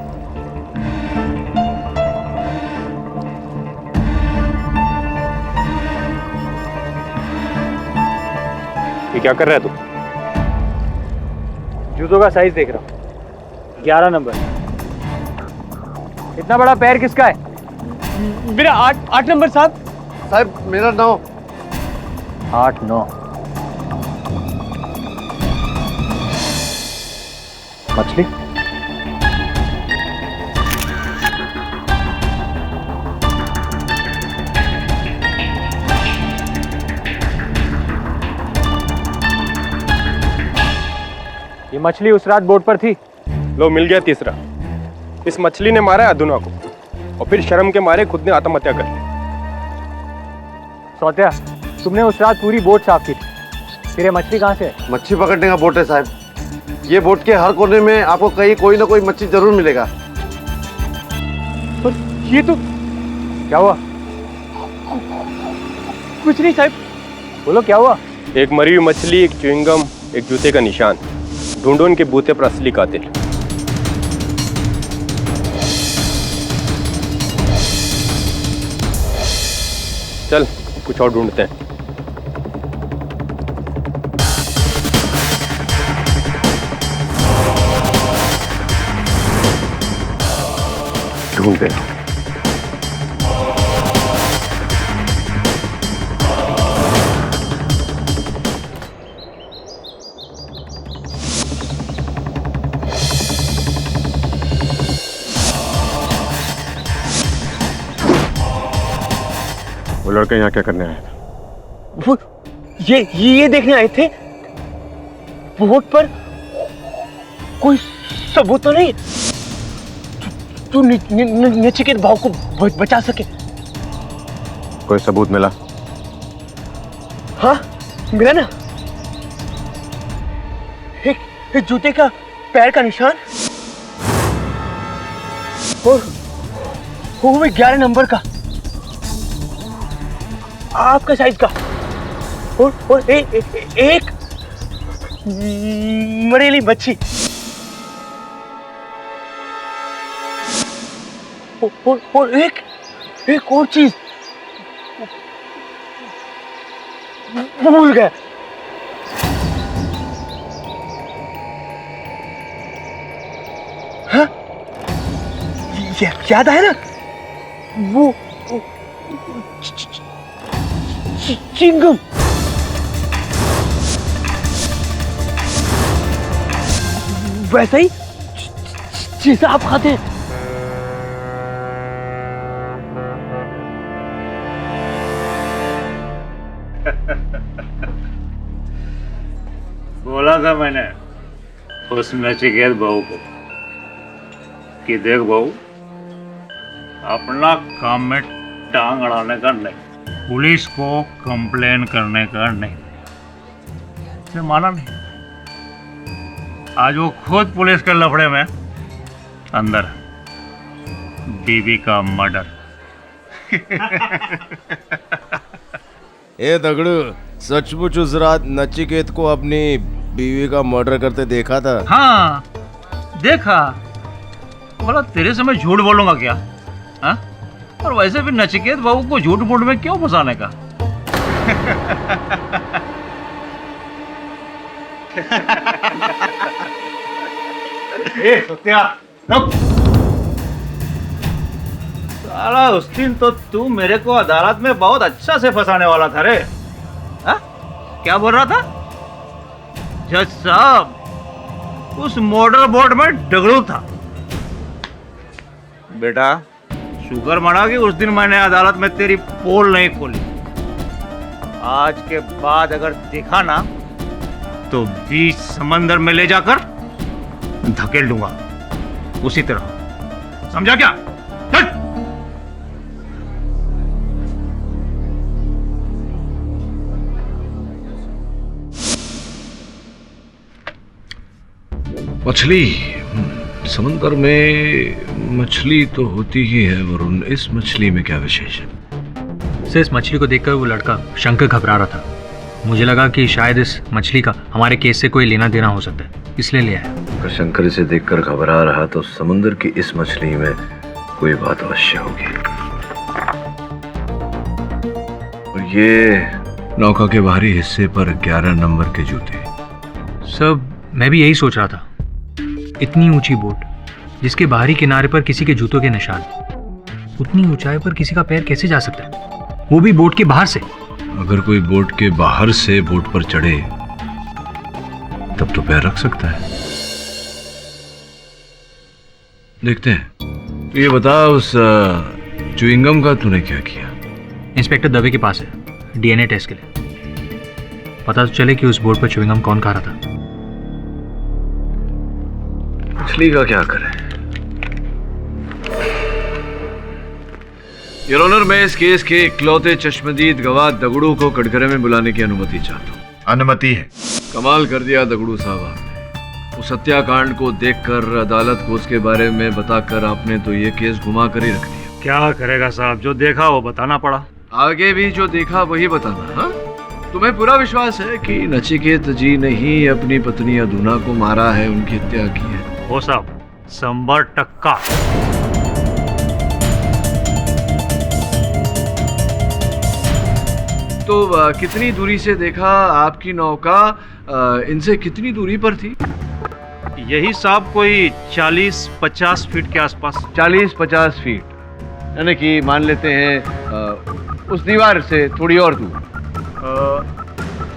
[SPEAKER 13] ये क्या कर रहा है तू?
[SPEAKER 12] जूतों का साइज देख रहा हूं। 11 नंबर। इतना बड़ा पैर किसका है?
[SPEAKER 8] मेरा 8 नंबर साहब।
[SPEAKER 7] साहब मेरा 9।
[SPEAKER 12] 8, 9। मछली? ये मछली उस रात बोट पर थी।
[SPEAKER 13] लो, मिल गया तीसरा। इस मछली ने मारा है अधुना को और फिर शर्म के मारे खुद ने आत्महत्या कर ली।
[SPEAKER 12] सौत्या, तुमने उस रात पूरी बोट साफ की थी, फिर ये मछली कहाँ से है?
[SPEAKER 7] मच्छी पकड़ने का बोट है साहब। ये बोट के हर कोने में आपको कहीं कोई ना कोई मच्छी जरूर मिलेगा।
[SPEAKER 8] और ये तो
[SPEAKER 12] क्या हुआ?
[SPEAKER 8] कुछ नहीं साहब।
[SPEAKER 12] बोलो क्या हुआ?
[SPEAKER 13] एक मरी हुई मछली, एक च्युइंगम, एक जूते का निशान। ढूंढो उनके बूते पर असली कातिल। चल, कुछ और ढूंढते हैं। ढूंढते हैं। वो लड़के यहाँ क्या करने आए थे?
[SPEAKER 8] वो ये देखने आए थे बोट पर कोई सबूत तो नहीं तू नचिकेत भाव को बचा सके।
[SPEAKER 13] कोई सबूत मिला?
[SPEAKER 8] हाँ मिला ना, एक जूते का पैर का निशान और वो भी 11 नंबर का, आपका साइज का, और एक मरेली मच्छी और एक और चीज भूल गया। हाँ? याद आया ना, वो चिंगम। वैसा ही चीज आप खाते हैं।
[SPEAKER 11] बोला था मैंने उस नचिकेत बहू को कि देख बहू, अपना काम में टांग अड़ाने का नहीं, पुलिस को कंप्लेन करने का नहीं। उसने माना नहीं। आज वो खुद पुलिस के लफड़े में अंदर, बीबी का मर्डर।
[SPEAKER 2] ए दगड़ू, सचमुच उस रात नचिकेत को अपनी बीवी का मर्डर करते देखा था?
[SPEAKER 11] हाँ देखा। बोला तेरे से मैं झूठ बोलूंगा क्या? हाँ? और वैसे भी नचिकेत बाबू को झूठ मूठ में क्यों फंसाने का?
[SPEAKER 4] ए सत्या, रुक।
[SPEAKER 11] साला उस दिन तो तू मेरे को अदालत में बहुत अच्छा से फंसाने वाला था रे। हाँ? क्या बोल रहा था? जज साहब, उस मोटर बोट में डगड़ू था। बेटा शुक्र मना कि उस दिन मैंने अदालत में तेरी पोल नहीं खोली। आज के बाद अगर देखा ना तो बीच समंदर में ले जाकर धकेल दूंगा, उसी तरह। समझा क्या? चल।
[SPEAKER 5] मछली, समंदर में मछली तो होती ही है वरुण, इस मछली में क्या विशेष है?
[SPEAKER 14] सर, इस मछली को देखकर वो लड़का शंकर घबरा रहा था। मुझे लगा कि शायद इस मछली का हमारे केस से कोई लेना देना हो सकता है, इसलिए ले आया।
[SPEAKER 6] अगर शंकर इसे देखकर घबरा रहा तो समुद्र की इस मछली में कोई बात अवश्य होगी। और ये
[SPEAKER 5] नौका के बाहरी हिस्से पर 11 नंबर के जूते।
[SPEAKER 14] सब मैं भी यही सोच रहा था। इतनी ऊंची बोट जिसके बाहरी किनारे पर किसी के जूतों के निशान, उतनी ऊंचाई पर किसी का पैर कैसे जा सकता है, वो भी बोट के बाहर से?
[SPEAKER 5] अगर कोई बोट के बाहर से बोट पर चढ़े तब तो पैर रख सकता है। देखते हैं। तो ये बता, उस च्युइंगम का तूने क्या किया?
[SPEAKER 14] इंस्पेक्टर दवे के पास है डीएनए टेस्ट के लिए। पता तो चले कि उस बोट पर च्युइंगम कौन खा रहा था।
[SPEAKER 6] मछली का क्या करें?
[SPEAKER 5] योर ऑनर, मैं इस केस के इकलौते चश्मदीद गवाह दगड़ू को कटघरे में बुलाने की अनुमति चाहता हूँ।
[SPEAKER 4] अनुमति है।
[SPEAKER 5] कमाल कर दिया दगड़ू साहब आपने। उस हत्याकांड को देखकर, अदालत को उसके बारे में बताकर आपने तो ये केस घुमा कर ही रख दिया।
[SPEAKER 11] क्या करेगा साहब, जो देखा वो बताना पड़ा।
[SPEAKER 5] आगे भी जो देखा वही बताना। हाँ, तुम्हें पूरा विश्वास है कि नचिकेत जी ने ही अपनी पत्नी अदुना को मारा है, उनकी हत्या की है?
[SPEAKER 11] वो साहब 100%।
[SPEAKER 5] तो कितनी दूरी से देखा? आपकी नौका इनसे कितनी दूरी पर थी?
[SPEAKER 11] यही साहब कोई 40-50 फीट के आसपास।
[SPEAKER 6] 40-50 फीट, यानी कि मान लेते हैं उस दीवार से थोड़ी और दूर।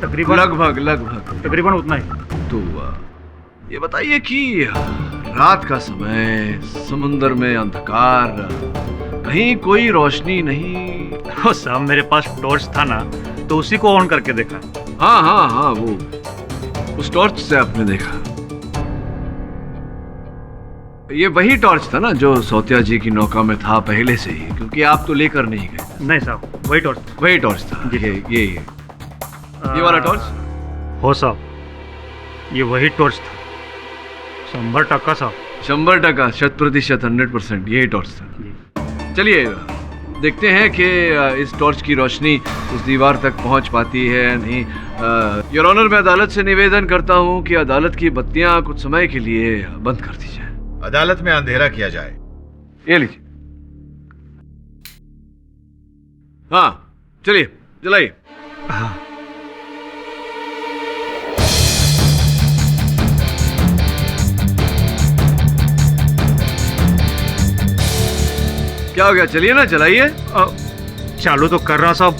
[SPEAKER 11] तकरीबन
[SPEAKER 5] लगभग
[SPEAKER 11] तकरीबन उतना ही।
[SPEAKER 5] तो ये बताइए कि रात का समय, समुंदर में अंधकार, कहीं कोई रोशनी नहीं,
[SPEAKER 11] ओ साहब मेरे पास टॉर्च था ना, तो उसी को ऑन करके देखा।
[SPEAKER 5] हाँ हाँ हाँ, वो उस टॉर्च से आपने देखा। ये वही टॉर्च था ना जो सौतिया जी की नौका में था पहले से ही, क्योंकि आप तो लेकर नहीं गए।
[SPEAKER 11] नहीं साहब, वही टॉर्च।
[SPEAKER 5] वही टॉर्च था। ये वाला टॉर्च?
[SPEAKER 11] हो साहब, ये वही टॉर्च था। 100% साहब।
[SPEAKER 5] 100%, 100%, 100%, यही टॉर्च था। चलिए देखते हैं कि इस टॉर्च की रोशनी उस दीवार तक पहुंच पाती है या नहीं। योर ऑनर, मैं अदालत से निवेदन करता हूं कि अदालत की बत्तियां कुछ समय के लिए बंद कर दी जाए।
[SPEAKER 4] अदालत में अंधेरा किया जाए।
[SPEAKER 5] ये लीजिए। हाँ चलिए, जलाइए।
[SPEAKER 11] हाँ।
[SPEAKER 5] क्या हो गया? चलिए ना, चलाइए।
[SPEAKER 11] चालू तो कर रहा साहब,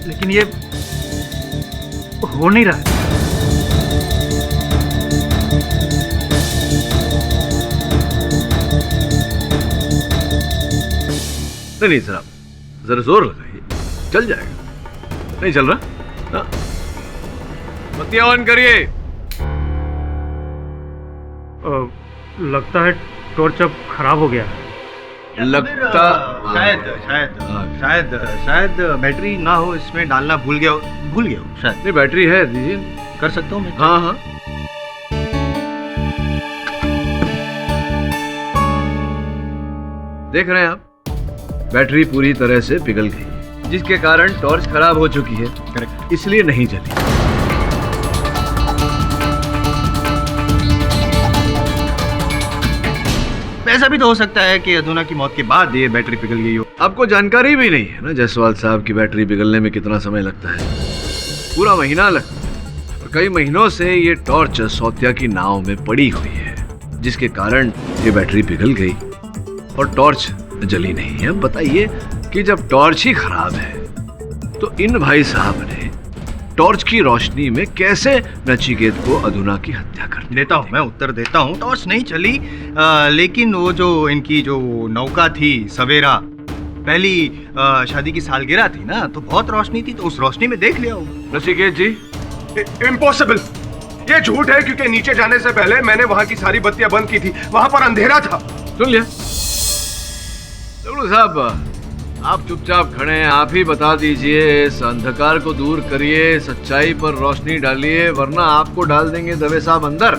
[SPEAKER 11] लेकिन ये हो नहीं रहा है।
[SPEAKER 5] नहीं सर, आप जरा जोर लगाइए, चल जाएगा। नहीं चल रहा? हाँ? बत्तियां ऑन करिए।
[SPEAKER 11] लगता है टॉर्च अब खराब हो गया।
[SPEAKER 5] लगता
[SPEAKER 4] शायद बैटरी ना हो इसमें, डालना भूल गया हो शायद।
[SPEAKER 5] नहीं, बैटरी है, दीजिए।
[SPEAKER 4] कर सकता हूँ मैं?
[SPEAKER 5] हाँ हाँ। देख रहे हैं आप, बैटरी पूरी तरह से पिघल गई, जिसके कारण टॉर्च खराब हो चुकी है। करेक्ट, इसलिए नहीं जली।
[SPEAKER 4] ऐसा भी तो हो सकता है कि अधूना की मौत के बाद ये बैटरी पिघल गई हो।
[SPEAKER 5] आपको जानकारी भी नहीं है ना जायसवाल साहब की बैटरी पिघलने में कितना समय लगता है। पूरा महीना लगता है, और कई महीनों से ये टॉर्च सौतिया की नाव में पड़ी हुई है, जिसके कारण ये बैटरी पिघल गई और टॉर्च जली नहीं है। बताइए कि जब टॉर्च ही खराब है तो इन भाई साहब ने टॉर्च की रोशनी में कैसे नचिकेत को अधूना की हत्या कर दी?
[SPEAKER 4] देता हूँ, मैं उत्तर देता हूँ। टॉर्च नहीं चली, लेकिन वो जो इनकी जो नौका थी सवेरा, पहली शादी की सालगिरह थी ना, तो बहुत रोशनी थी, तो उस रोशनी में देख लिया होगा।
[SPEAKER 5] नचिकेत जी,
[SPEAKER 2] इम्पॉसिबल, ये झूठ है, क्योंकि नीचे जाने से पहले मैंने वहां की सारी बत्तियां बंद की थी, वहां पर अंधेरा था।
[SPEAKER 5] सुन लिया साहब, आप चुपचाप खड़े हैं, आप ही बता दीजिए, इस अंधकार को दूर करिए, सच्चाई पर रोशनी डालिए, वरना आपको डाल देंगे दवे साहब अंदर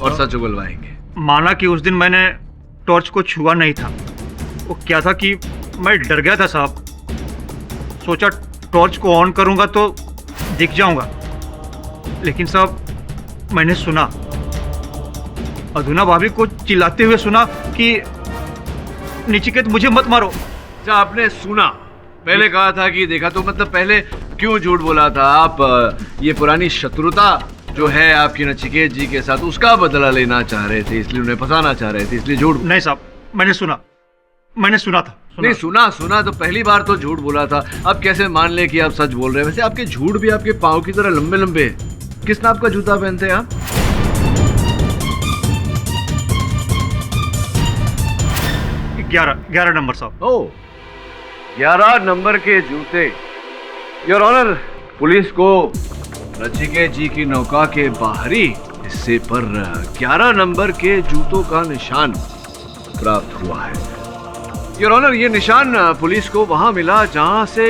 [SPEAKER 5] और सच उगलवाएंगे।
[SPEAKER 11] माना कि उस दिन मैंने टॉर्च को छुआ नहीं था, वो क्या था कि मैं डर गया था साहब। सोचा टॉर्च को ऑन करूंगा तो दिख जाऊंगा, लेकिन साहब मैंने सुना, अधूना भाभी को चिल्लाते हुए सुना कि नचिकेत मुझे मत मारो।
[SPEAKER 5] अच्छा, आपने सुना? पहले कहा था कि देखा, तो मतलब पहले क्यों झूठ बोला था आप? ये पुरानी शत्रुता जो है आपकी नचिकेत जी के साथ, उसका बदला लेना चाह रहे थे, इसलिए उन्हें फंसाना चाह रहे थे, इसलिए झूठ?
[SPEAKER 11] नहीं साहब, मैंने सुना था।
[SPEAKER 5] नहीं, सुना तो पहली बार तो झूठ बोला था, अब कैसे मान ले कि आप सच बोल रहे हैं? वैसे आपके झूठ भी आपके पाँव की तरह लंबे लंबे हैं। किस नाप का जूता पहनते हैं आप?
[SPEAKER 11] ग्यारह नंबर साहब।
[SPEAKER 5] ओह, 11 नंबर के जूते। योर ऑनर, पुलिस को नचिकेत जी की नौका के बाहरी हिस्से पर 11 नंबर के जूतों का निशान प्राप्त हुआ है। योर ऑनर, ये निशान पुलिस को वहां मिला जहां से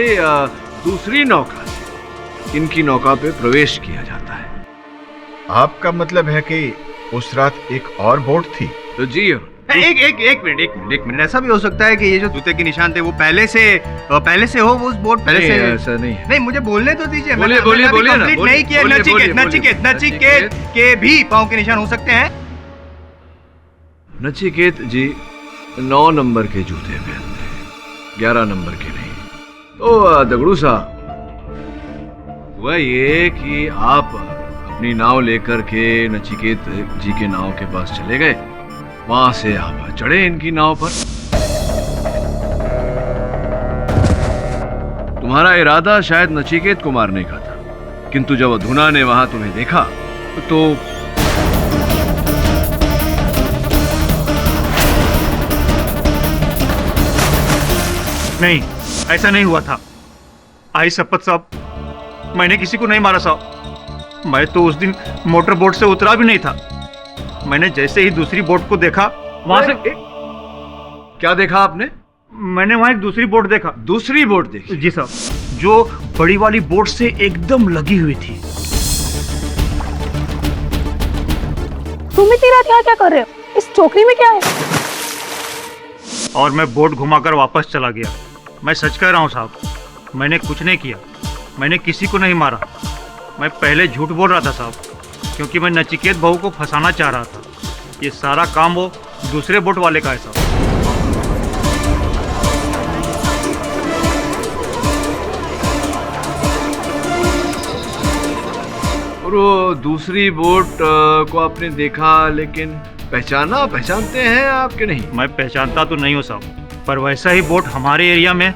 [SPEAKER 5] दूसरी नौका से इनकी नौका पे प्रवेश किया जाता है।
[SPEAKER 4] आपका मतलब है कि उस रात एक और बोट थी?
[SPEAKER 5] तो जी
[SPEAKER 4] एक मिनट, ऐसा भी हो सकता है कि ये जो जूते के निशान थे वो पहले से हो, वो उस बोट पहले से?
[SPEAKER 5] ऐसा नहीं,
[SPEAKER 4] मुझे बोलने तो दीजिए।
[SPEAKER 5] बोलिए ना।
[SPEAKER 4] नहीं किया। नचिकेत के भी पाँव के निशान हो सकते हैं।
[SPEAKER 5] नचिकेत जी 9 नंबर के जूते पहनते हैं, 11 नंबर के नहीं। तो दगड़ू साहब, हुआ ये कि आप अपनी नाव लेकर के नचिकेत जी के नाव के पास चले गए, वहां से आप चढ़े इनकी नाव पर। तुम्हारा इरादा शायद नचिकेत को मारने का था, किंतु जब अधूना ने वहां तुम्हें देखा तो
[SPEAKER 11] नहीं, ऐसा नहीं हुआ था। आई शपथ साहब, मैंने किसी को नहीं मारा साहब। मैं तो उस दिन मोटर बोट से उतरा भी नहीं था। मैंने जैसे ही दूसरी बोट को देखा, वहां से
[SPEAKER 5] क्या देखा आपने?
[SPEAKER 11] मैंने वहां एक दूसरी बोट देखा।
[SPEAKER 5] दूसरी बोट देखी?
[SPEAKER 11] जी साहब, जो बड़ी वाली बोट से एकदम लगी हुई थी।
[SPEAKER 1] तुम इतनी रात यहाँ क्या कर रहे हो? इस टोकरी में क्या है?
[SPEAKER 11] और मैं बोट घुमाकर वापस चला गया। मैं सच कह रहा हूँ साहब, मैंने कुछ नहीं किया। मैंने किसी को नहीं मारा। मैं पहले झूठ बोल रहा था साहब, क्योंकि मैं नचिकेत बहू को फंसाना चाह रहा था। ये सारा काम वो दूसरे बोट वाले का है साहब।
[SPEAKER 5] और वो दूसरी बोट को आपने देखा, लेकिन पहचानते हैं आपके नहीं?
[SPEAKER 11] मैं पहचानता तो नहीं हूँ साहब, पर वैसा ही बोट हमारे एरिया में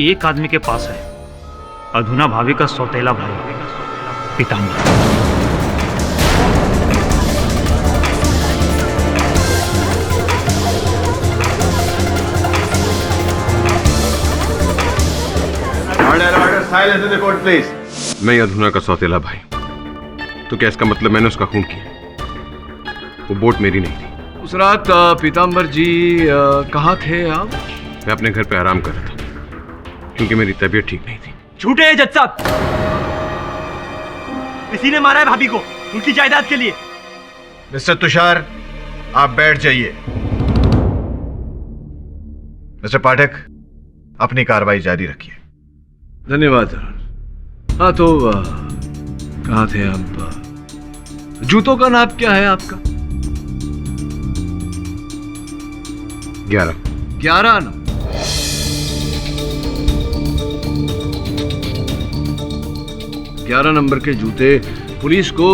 [SPEAKER 11] एक आदमी के पास है। अधुना भाभी का सौतेला भाई Pitambar.
[SPEAKER 7] Silence in the court please.
[SPEAKER 13] मैं अधुना का सौतेला भाई, तो क्या इसका मतलब मैंने उसका खून किया? वो बोट मेरी नहीं थी।
[SPEAKER 5] उस रात पीताम्बर जी कहाँ थे आप?
[SPEAKER 13] मैं अपने घर पे आराम कर रहा था, क्योंकि मेरी तबीयत ठीक नहीं थी।
[SPEAKER 8] झूठे हैं जज साहब, इसी ने मारा है भाभी को उनकी जायदाद के लिए।
[SPEAKER 4] मिस्टर तुषार, आप बैठ जाइए। मिस्टर पाठक, अपनी कार्रवाई जारी रखिए।
[SPEAKER 5] धन्यवाद अरुण। हाँ तो कहाँ थे आप? जूतों का नाप क्या है आपका? 11 ना? ग्यारह नंबर के जूते। पुलिस को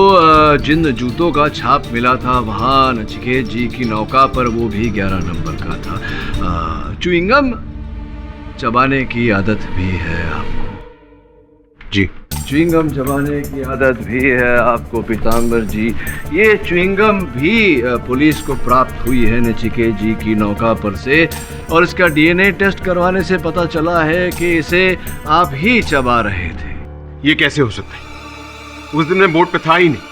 [SPEAKER 5] जिन जूतों का छाप मिला था वहां नचिकेत जी की नौका पर वो भी 11 नंबर का था। च्युइंगम चबाने की आदत भी है आपको?
[SPEAKER 13] जी।
[SPEAKER 5] च्युइंगम चबाने की आदत भी है आपको पीताम्बर जी। ये च्युइंगम भी पुलिस को प्राप्त हुई है नचिकेत जी की नौका पर से, और इसका डीएनए टेस्ट करवाने से पता चला है कि इसे आप ही चबा रहे थे।
[SPEAKER 13] ये कैसे हो सकता है? उस दिन मैं बोट पे था ही नहीं।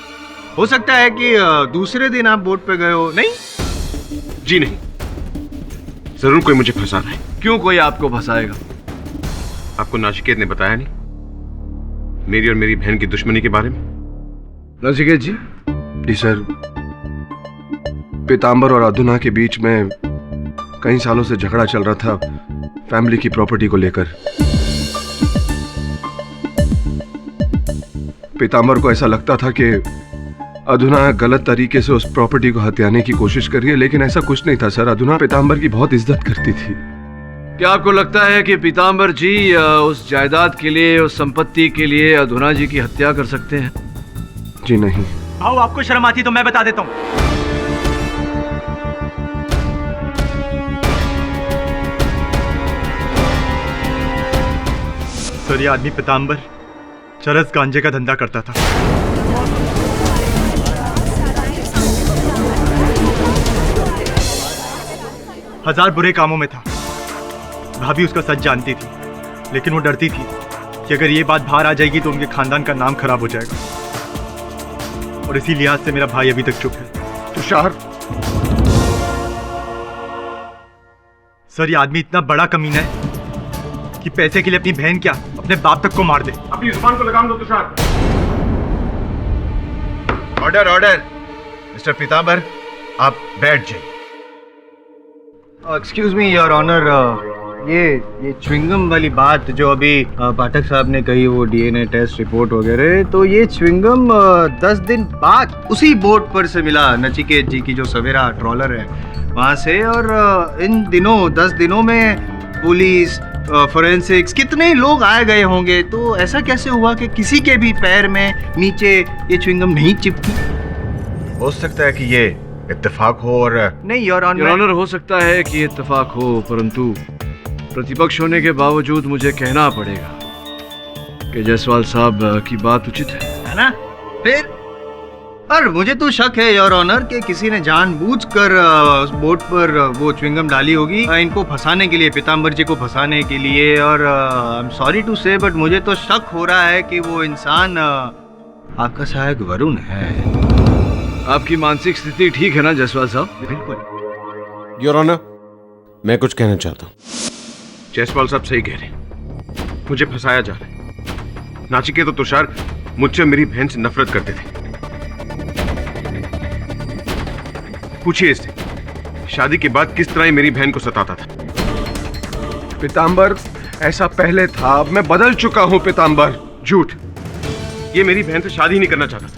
[SPEAKER 4] हो सकता है कि दूसरे दिन आप बोट पे गए हो। नहीं
[SPEAKER 13] जी नहीं, जरूर कोई मुझे फंसा रहा है।
[SPEAKER 5] क्यों कोई आपको फंसाएगा?
[SPEAKER 13] आपको नचिकेत ने बताया नहीं मेरी और मेरी बहन की दुश्मनी के बारे में?
[SPEAKER 5] नचिकेत जी?
[SPEAKER 2] जी सर, पीताम्बर और अधुना के बीच में कई सालों से झगड़ा चल रहा था फैमिली की प्रॉपर्टी को लेकर। पीताम्बर को ऐसा लगता था कि अधुना गलत तरीके से उस प्रॉपर्टी को हथियाने की कोशिश कर रही है, लेकिन ऐसा कुछ नहीं था सर। अधुना पीताम्बर की बहुत इज्जत करती थी।
[SPEAKER 5] क्या आपको लगता है कि पीताम्बर जी उस जायदाद के लिए, उस संपत्ति के लिए अधुना जी की हत्या कर सकते हैं?
[SPEAKER 2] जी नहीं।
[SPEAKER 8] आओ, आपको शर्म आती तो मैं बता देता हूँ। सर, ये आदमी पीताम्बर चरस गांजे का धंधा करता था। हजार बुरे कामों में था। भाभी उसका सच जानती थी, लेकिन वो डरती थी कि अगर ये बात बाहर आ जाएगी तो उनके खानदान का नाम खराब हो जाएगा, और इसी लिहाज से मेरा भाई अभी तक चुप है।
[SPEAKER 2] तुषार,
[SPEAKER 8] सर, ये आदमी इतना बड़ा कमीना है कि पैसे के लिए अपनी बहन क्या, अपने बाप तक को मार दे।
[SPEAKER 13] अपनी जुबान को लगाम दो Tushar.
[SPEAKER 4] Order, order. Mister Pitambar, आप बैठ जाइए। एक्सक्यूज मी योर ऑनर, ये च्युइंगम वाली बात जो अभी पाठक साहब ने कही, वो डीएनए टेस्ट रिपोर्ट वगैरह, तो ये च्युइंगम 10 दिन बाद उसी बोट पर से मिला, नचिकेत जी की जो सवेरा ट्रॉलर है वहाँ से। और इन दिनों 10 दिनों में पुलिस, फोरेंसिक्स, कितने लोग आए गए होंगे, तो ऐसा कैसे हुआ कि किसी के भी पैर में नीचे ये च्युइंगम नहीं चिपकी? हो सकता है कि ये इत्तेफाक हो। और नहीं योर ऑनर,
[SPEAKER 5] हो सकता है कि इत्तेफाक हो, परंतु प्रतिपक्ष होने के बावजूद मुझे कहना पड़ेगा कि जायसवाल साहब की बात उचित है
[SPEAKER 4] ना? फिर और मुझे तो शक है योर ऑनर कि किसी ने जानबूझकर उस बोट पर वो च्युइंगम डाली होगी इनको फंसाने के लिए, पीताम्बर जी को फंसाने के लिए। और आई एम सॉरी टू से बट मुझे तो शक हो रहा है कि वो इंसान आपका सहायक वरुण है।
[SPEAKER 5] आपकी मानसिक स्थिति ठीक है ना जायसवाल साहब?
[SPEAKER 4] बिल्कुल
[SPEAKER 2] योर ऑनर, मैं कुछ कहना चाहता हूँ।
[SPEAKER 13] जायसवाल साहब सही कह रहे हैं, मुझे फंसाया जा रहा है। नाचिकेत और तुषार मुझसे मेरी बहन से नफरत करते थे। पूछिए इससे, शादी के बाद किस तरह मेरी बहन को सताता था। पीताम्बर, ऐसा पहले था, अब मैं बदल चुका हूं पीताम्बर। झूठ, ये मेरी बहन से शादी नहीं करना चाहता था।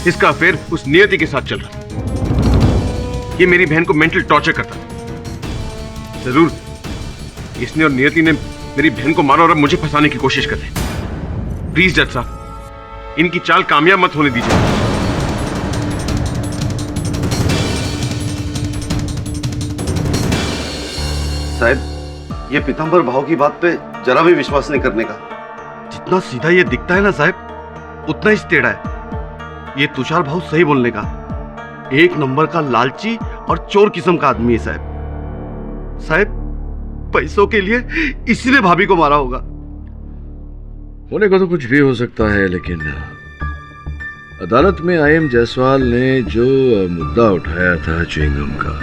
[SPEAKER 13] इसका अफेयर उस नियति के साथ चल रहा था। ये मेरी बहन को मेंटल टॉर्चर करता था। जरूर इसने और नियति ने मेरी बहन को मारा और अब मुझे फंसाने की कोशिश कर रहे हैं। प्लीज जज साहब, इनकी चाल कामयाब मत होने दीजिए।
[SPEAKER 7] साहब, ये पीताम्बर भाव की बात पे जरा भी विश्वास नहीं करने का। जितना सीधा ये दिखता है ना साहब, उतना ही टेढ़ा है। ये तुषार भाव सही बोलने का, एक नंबर का लालची और चोर किस्म का आदमी है साहब। साहब, पैसों के लिए इसी ने भाभी को मारा होगा।
[SPEAKER 5] होने को तो कुछ भी हो सकता है, लेकिन अदालत में आईएम जायसवाल ने जो मुद्दा उठाया था च्युइंगम का,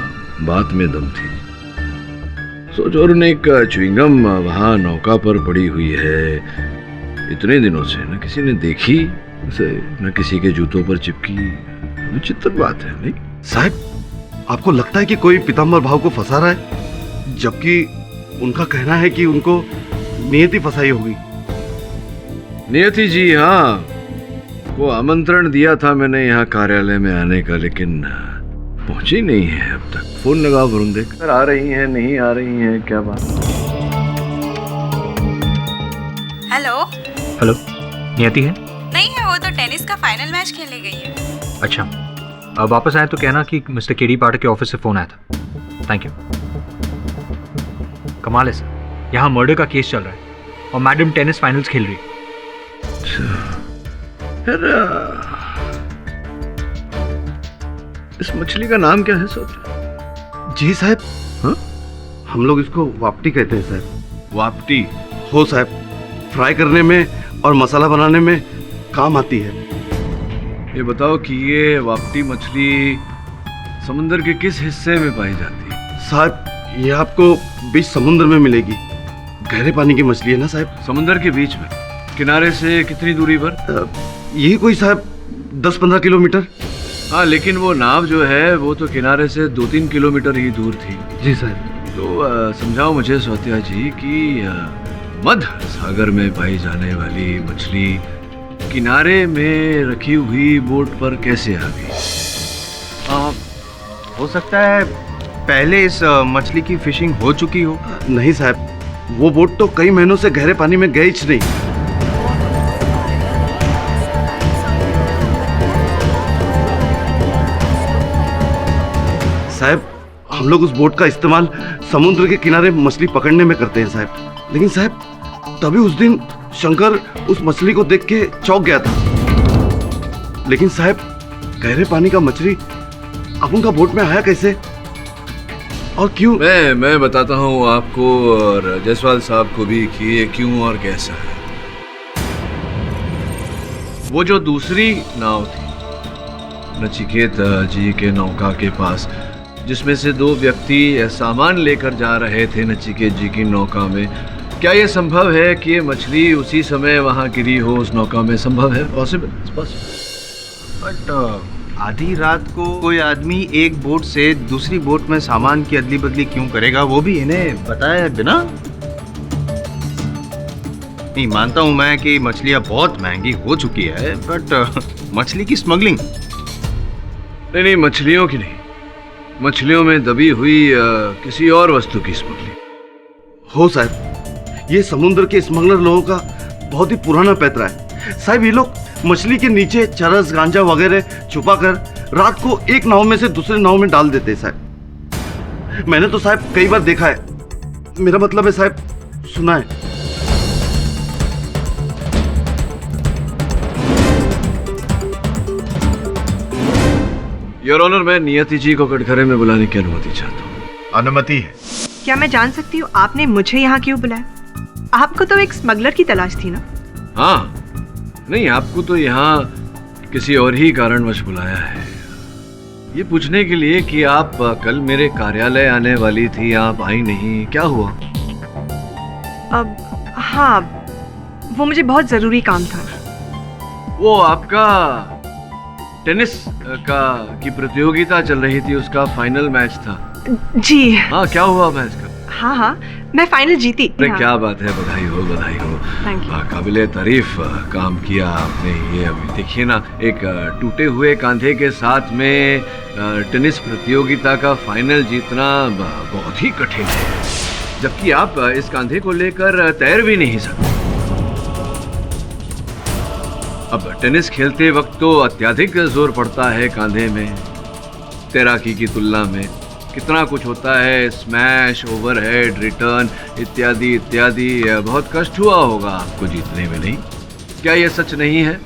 [SPEAKER 5] बात में दम थी। सोच, और एक च्युइंगम वहां नौका पर पड़ी हुई है इतने दिनों से, न किसी ने देखी उसे, न किसी के जूतों पर चिपकी। विचित्र बात है नहीं
[SPEAKER 7] साहब? आपको लगता है कि कोई पीताम्बर भाव को फंसा रहा है, जबकि उनका कहना है कि उनको नियति फंसाई होगी।
[SPEAKER 5] नियति जी, हाँ, वो आमंत्रण दिया था मैंने यहाँ कार्यालय में आने का, लेकिन पहुंची नहीं है अब तक। फोन लगा वरुण, देख आ रही हैं नहीं आ रही हैं, क्या बात?
[SPEAKER 15] हेलो
[SPEAKER 14] हेलो, नियति है?
[SPEAKER 15] नहीं है, वो तो टेनिस का फाइनल मैच खेलने गई है।
[SPEAKER 14] अच्छा, अब वापस आए तो कहना कि मिस्टर केडी पाठक के ऑफिस से फोन आया था। Thank you. कमाल है सर, यहाँ मर्डर का केस चल रहा है और मैडम टेनिस फाइनल्स खेल रही है।
[SPEAKER 5] इस मछली का नाम क्या है सोच?
[SPEAKER 7] जी साहब,
[SPEAKER 5] हाँ?
[SPEAKER 7] हम लोग इसको वापटी कहते हैं साहब।
[SPEAKER 5] वापटी?
[SPEAKER 7] हो साहब, फ्राई करने में और मसाला बनाने में काम आती है।
[SPEAKER 5] ये बताओ कि ये वापटी मछली समुद्र के किस हिस्से में पाई जाती है?
[SPEAKER 7] साहब, ये आपको बीच समुद्र में मिलेगी। गहरे पानी की मछली है ना साहब।
[SPEAKER 5] समुद्र के बीच में? किनारे से कितनी दूरी पर?
[SPEAKER 7] यही कोई साहब 10-15 किलोमीटर।
[SPEAKER 5] हाँ, लेकिन वो नाव जो है वो तो किनारे से 2-3 किलोमीटर ही दूर थी।
[SPEAKER 7] जी साहब।
[SPEAKER 5] तो समझाओ मुझे सौत्या जी कि मध्य सागर में पाई जाने वाली मछली किनारे में रखी हुई बोट पर कैसे आ गई?
[SPEAKER 4] हो सकता है पहले इस मछली की फिशिंग हो चुकी हो।
[SPEAKER 7] नहीं साहब, वो बोट तो कई महीनों से गहरे पानी में गई ही नहीं। साहब, हम लोग उस बोट का इस्तेमाल समुद्र के किनारे मछली पकड़ने में करते हैं साहब। लेकिन साहब, तभी उस दिन शंकर उस मछली को देख के चौंक गया था। लेकिन साहब, गहरे पानी का मछली अब उनका बोट में आया कैसे और क्यों?
[SPEAKER 5] मैं बताता हूँ आपको और जायसवाल साहब को भी कि ये क्यों और कैसा है। वो जो दूसरी नाव थी नचिकेत जी के नौका के पास, जिसमें से 2 व्यक्ति सामान लेकर जा रहे थे नचिकेत जी की नौका में, क्या यह संभव है कि ये मछली उसी समय वहां गिरी हो उस नौका में? संभव है, पॉसिबल।
[SPEAKER 4] बट आधी रात को कोई आदमी एक बोट से दूसरी बोट में सामान की अदली बदली क्यों करेगा, वो भी इन्हें बताया बिना? नहीं, मानता हूं मैं कि मछलियां बहुत महंगी हो चुकी है, बट मछली की स्मगलिंग?
[SPEAKER 5] नहीं, मछलियों की नहीं, मछलियों में दबी हुई किसी और वस्तु की स्मगलिंग।
[SPEAKER 7] हो साहब, ये समुद्र के स्मगलर लोगों का बहुत ही पुराना पैतरा है साहब। ये लोग मछली के नीचे चरस गांजा वगैरह छुपाकर रात को एक नाव में से दूसरे नाव में डाल देते हैं साहब। मैंने तो साहब कई बार देखा है, मेरा मतलब है साहब सुना है।
[SPEAKER 5] योर ऑनर, मैं नियति जी को कटघरे में बुलाने की अनुमति चाहता हूँ।
[SPEAKER 4] अनुमति है।
[SPEAKER 3] क्या मैं जान सकती हूँ आपने मुझे यहाँ क्यों बुलाया? आपको तो एक स्मगलर की तलाश थी ना?
[SPEAKER 5] हाँ, नहीं, आपको तो यहाँ किसी और ही कारणवश बुलाया है, ये पूछने के लिए कि आप कल मेरे कार्यालय आने वाली थी, आप आई नहीं, क्या हुआ?
[SPEAKER 3] अब हाँ, वो मुझे बहुत जरूरी काम था।
[SPEAKER 5] वो आपका टेनिस की प्रतियोगिता चल रही थी, उसका फाइनल मैच था।
[SPEAKER 3] जी
[SPEAKER 5] हाँ, क्या हुआ मैच का?
[SPEAKER 3] हाँ हाँ, मैं फाइनल जीती।
[SPEAKER 5] अरे
[SPEAKER 3] हाँ।
[SPEAKER 5] क्या बात है, बधाई हो, बधाई हो।
[SPEAKER 3] Thank you.
[SPEAKER 5] काबिले तारीफ काम किया आपने। ये अभी देखिए ना, एक टूटे हुए कंधे के साथ में टेनिस प्रतियोगिता का फाइनल जीतना बहुत ही कठिन है, जबकि आप इस कंधे को लेकर तैर भी नहीं सकते। अब टेनिस खेलते वक्त तो अत्यधिक जोर पड़ता है कंधे में, तैराकी की तुलना में कितना कुछ होता है, स्मैश, ओवरहेड, रिटर्न इत्यादि इत्यादि। बहुत कष्ट हुआ होगा आपको जीतने में, नहीं? क्या यह सच नहीं है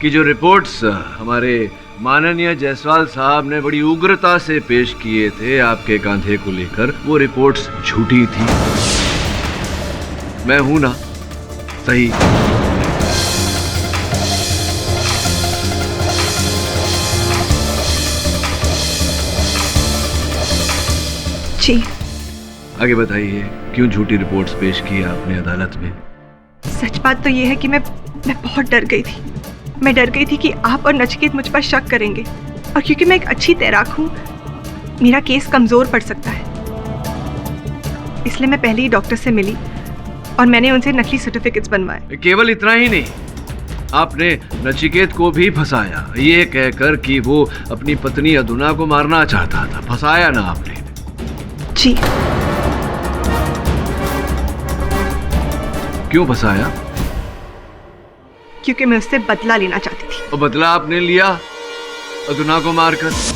[SPEAKER 5] कि जो रिपोर्ट्स हमारे माननीय जायसवाल साहब ने बड़ी उग्रता से पेश किए थे आपके कंधे को लेकर, वो रिपोर्ट्स झूठी थी? मैं हूं ना सही?
[SPEAKER 3] जी
[SPEAKER 5] आगे बताइए, क्यों झूठी रिपोर्ट्स पेश की आपने अदालत में?
[SPEAKER 3] सच बात तो ये है कि मैं बहुत डर गई थी। मैं डर गई थी कि आप और नचिकेत मुझ पर शक करेंगे, और क्योंकि मैं एक अच्छी तैराक हूँ, मेरा केस कमजोर पड़ सकता है। इसलिए मैं पहले ही डॉक्टर से मिली और मैंने उनसे नकली सर्टिफिकेट्स बनवाए।
[SPEAKER 5] केवल इतना ही नहीं, आपने नचिकेत को भी फंसाया, ये कहकर कि वो अपनी पत्नी अधुना को मारना चाहता था। फंसाया ना आपने?
[SPEAKER 3] जी।
[SPEAKER 5] क्यों फंसाया?
[SPEAKER 3] क्योंकि मैं उससे बदला लेना चाहती थी।
[SPEAKER 5] और बदला आपने लिया अधुना को मारकर?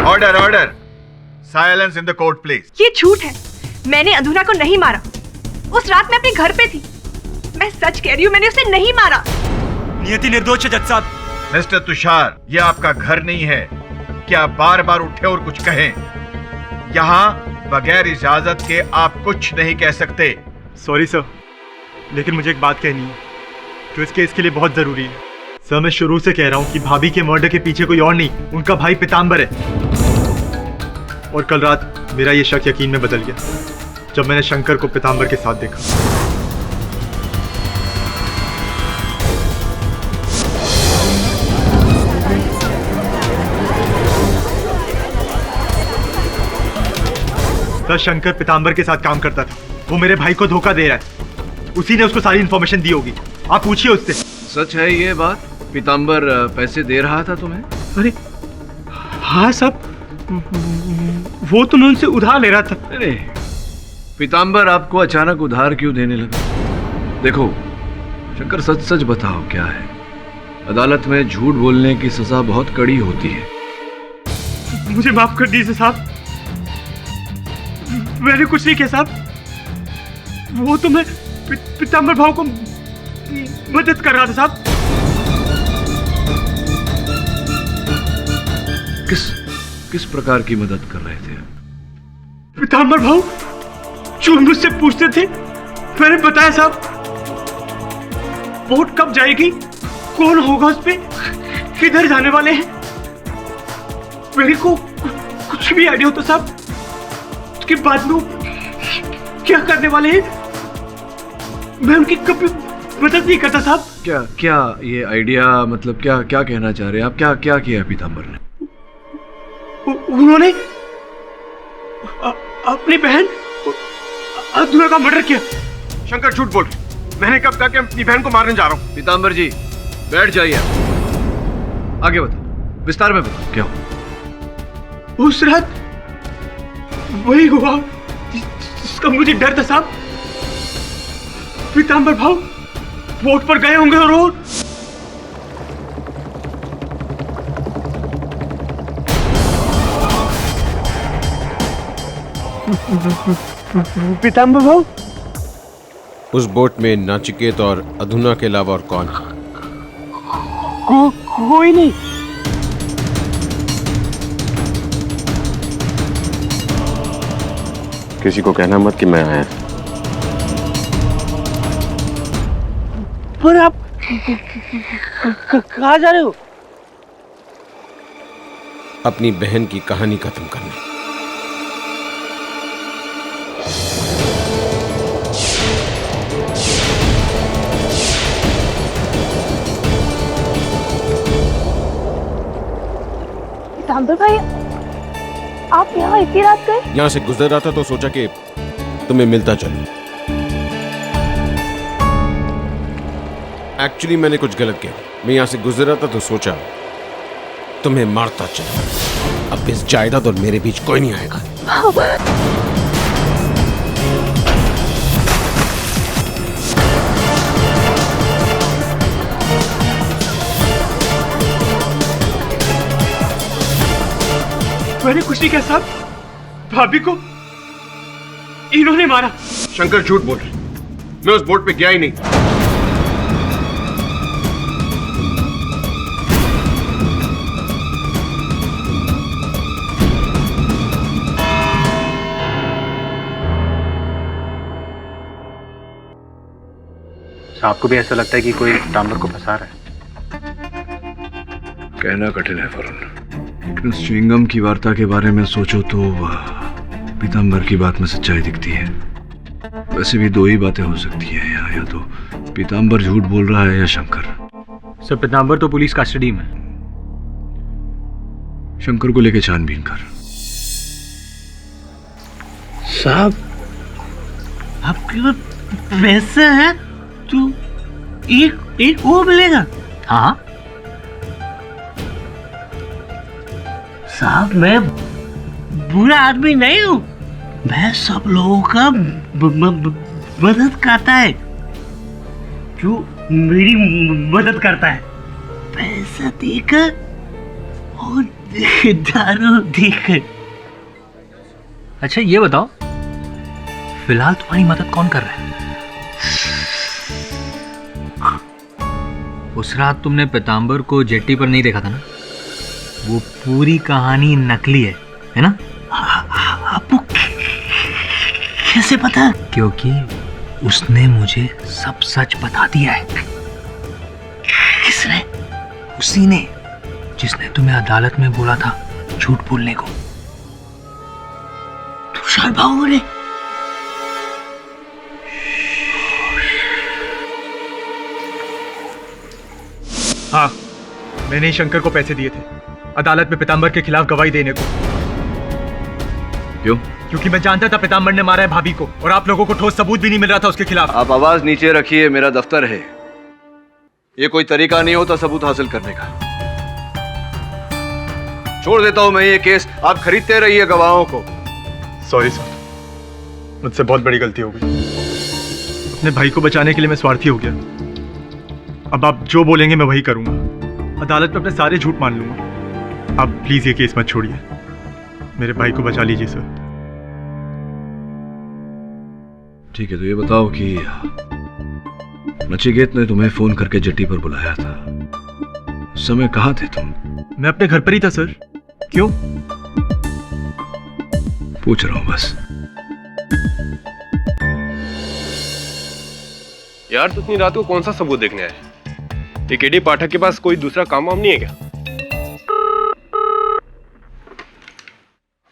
[SPEAKER 4] Order order, silence in the court please.
[SPEAKER 3] ये झूठ है, मैंने अधुना को नहीं मारा। उस रात मैं अपने घर पे थी। मैं सच कह रही हूँ, मैंने उसे नहीं मारा।
[SPEAKER 11] नियति निर्दोष है जज साहब।
[SPEAKER 4] मिस्टर तुषार, ये आपका घर नहीं है क्या बार बार उठे और कुछ कहें? यहाँ बगैर इजाजत के आप कुछ नहीं कह सकते।
[SPEAKER 11] सॉरी सर, लेकिन मुझे एक बात कहनी है जो इस केस के लिए बहुत जरूरी है। सर, मैं शुरू से कह रहा हूँ कि भाभी के मर्डर के पीछे कोई और नहीं, उनका भाई पीतांबर है। और कल रात मेरा ये शक यकीन में बदल गया जब मैंने शंकर को पीतांबर के साथ देखा। सर, शंकर पीतांबर के साथ काम करता था। वो मेरे भाई को धोखा दे रहा है। उसी ने उसको सारी इंफॉर्मेशन दी होगी। आप पूछिए उससे।
[SPEAKER 5] सच है ये बात? पीतांबर पैसे दे रहा था तुम्हें?
[SPEAKER 11] अरे हाँ साहब, वो तो मैं उनसे उधार ले रहा था।
[SPEAKER 5] अरे पीतांबर आपको अचानक उधार क्यों देने लगा? देखो शंकर, सच सच बताओ क्या है? अदालत में झूठ बोलने की सजा बहुत कड़ी होती है।
[SPEAKER 11] मुझे माफ कर दीजिए साहब, मैंने कुछ नहीं किया साहब। वो तो मैं पीतांबर भाव को मदद कर रहा था साहब।
[SPEAKER 5] किस प्रकार की मदद कर रहे थे?
[SPEAKER 11] पीतांबर भाव जो मुझसे पूछते थे मैंने बताया साहब। वोट कब जाएगी, कौन होगा उस पे, किधर जाने वाले हैं, मेरे को कुछ भी आइडिया होता साहब। उसके बाद में क्या करने वाले हैं मैं उनकी कभी मदद नहीं करता साहब।
[SPEAKER 5] क्या ये आइडिया, मतलब क्या कहना चाह रहे हैं आप? क्या किया पीतांबर ने?
[SPEAKER 11] उन्होंने अपनी बहन अधुना का मर्डर किया।
[SPEAKER 13] शंकर झूठ बोल, मैंने कब कहा कि अपनी बहन को मारने जा रहा हूं?
[SPEAKER 5] पीतांबर जी बैठ जाइए, आगे बताओ, विस्तार में बताओ क्या हुआ?
[SPEAKER 11] उस रात
[SPEAKER 8] वही हुआ जिसका मुझे डर था साहब। पीतांबर भाव बोट पर गए होंगे और
[SPEAKER 12] पीतांबर भाव,
[SPEAKER 2] उस बोट में नाचिकेत और अधुना के अलावा और कौन?
[SPEAKER 12] कोई नहीं।
[SPEAKER 6] किसी को कहना मत कि मैं आया।
[SPEAKER 12] पर आप कहाँ जा रहे हो?
[SPEAKER 2] अपनी बहन की कहानी खत्म करने।
[SPEAKER 1] पीतांबर भाई, आप यहाँ इतनी रात गए?
[SPEAKER 2] यहां से गुजर रहा था तो सोचा कि तुम्हें मिलता चलूं। एक्चुअली मैंने कुछ गलत किया। मैं यहां से गुजर रहा था तो सोचा तुम्हें मारता चलूं। अब इस जायदाद और मेरे बीच कोई नहीं आएगा।
[SPEAKER 8] मैंने कुछ नहीं किया साहब, भाभी को इन्होंने मारा।
[SPEAKER 13] शंकर झूठ बोल रहे, मैं उस बोट पे गया ही नहीं।
[SPEAKER 12] आपको भी ऐसा लगता है कि कोई पीतांबर को फंसा रहा है?
[SPEAKER 5] कहना कठिन है वरुण, लेकिन उस च्युइंगम की वार्ता के बारे में सोचो तो पीतांबर की बात में सच्चाई दिखती है। वैसे भी दो ही बातें हो सकती है, या तो पीतांबर झूठ बोल रहा है या शंकर।
[SPEAKER 14] सर, पीतांबर तो पुलिस कस्टडी में।
[SPEAKER 5] शंकर को लेके छानबीन कर।
[SPEAKER 12] साहब, आपके पास पैसा है तो एक वो मिलेगा।
[SPEAKER 14] हाँ
[SPEAKER 12] साहब, मैं बुरा आदमी नहीं हूँ। मैं सब लोगों का मदद करता है जो मेरी मदद करता है। पैसा देकर और दारू देकर।
[SPEAKER 14] अच्छा ये बताओ, फिलहाल तुम्हारी मदद कौन कर रहा है? उस रात तुमने पीतांबर को जेट्टी पर नहीं देखा था ना? वो पूरी कहानी नकली है ना?
[SPEAKER 12] आपको कैसे पता?
[SPEAKER 14] क्योंकि उसने मुझे सब सच बता दिया है।
[SPEAKER 12] किसने?
[SPEAKER 14] उसी ने जिसने तुम्हें अदालत में बोला था झूठ बोलने को।
[SPEAKER 12] तुषार भाऊ ने?
[SPEAKER 8] हाँ, मैंने ही शंकर को पैसे दिए थे अदालत में पीतांबर के खिलाफ गवाही देने को।
[SPEAKER 5] क्यों?
[SPEAKER 8] क्योंकि मैं जानता था पीतांबर ने मारा है भाभी को, और आप लोगों को ठोस सबूत भी नहीं मिल रहा था उसके खिलाफ।
[SPEAKER 5] आप आवाज नीचे रखिए, मेरा दफ्तर है। ये कोई तरीका नहीं होता सबूत हासिल करने का। छोड़ देता हूं मैं ये केस, आप खरीदते रहिए गवाहों को।
[SPEAKER 8] सॉरी सर, मुझसे बहुत बड़ी गलती हो गई। अपने भाई को बचाने के लिए मैं स्वार्थी हो गया। अब आप जो बोलेंगे मैं वही करूंगा। अदालत में अपने सारे झूठ मान लूंगा। आप प्लीज ये केस मत छोड़िए, मेरे भाई को बचा लीजिए सर।
[SPEAKER 5] ठीक है, तो ये बताओ कि नचिकेत ने तुम्हें फोन करके जेट्टी पर बुलाया था, उस समय कहाँ थे तुम?
[SPEAKER 8] मैं अपने घर पर ही था सर। क्यों?
[SPEAKER 5] पूछ रहा हूं बस।
[SPEAKER 13] यार, तू इतनी रात को कौन सा सबूत देखने आया? ये केडी पाठक के पास कोई दूसरा काम वाम नहीं है क्या?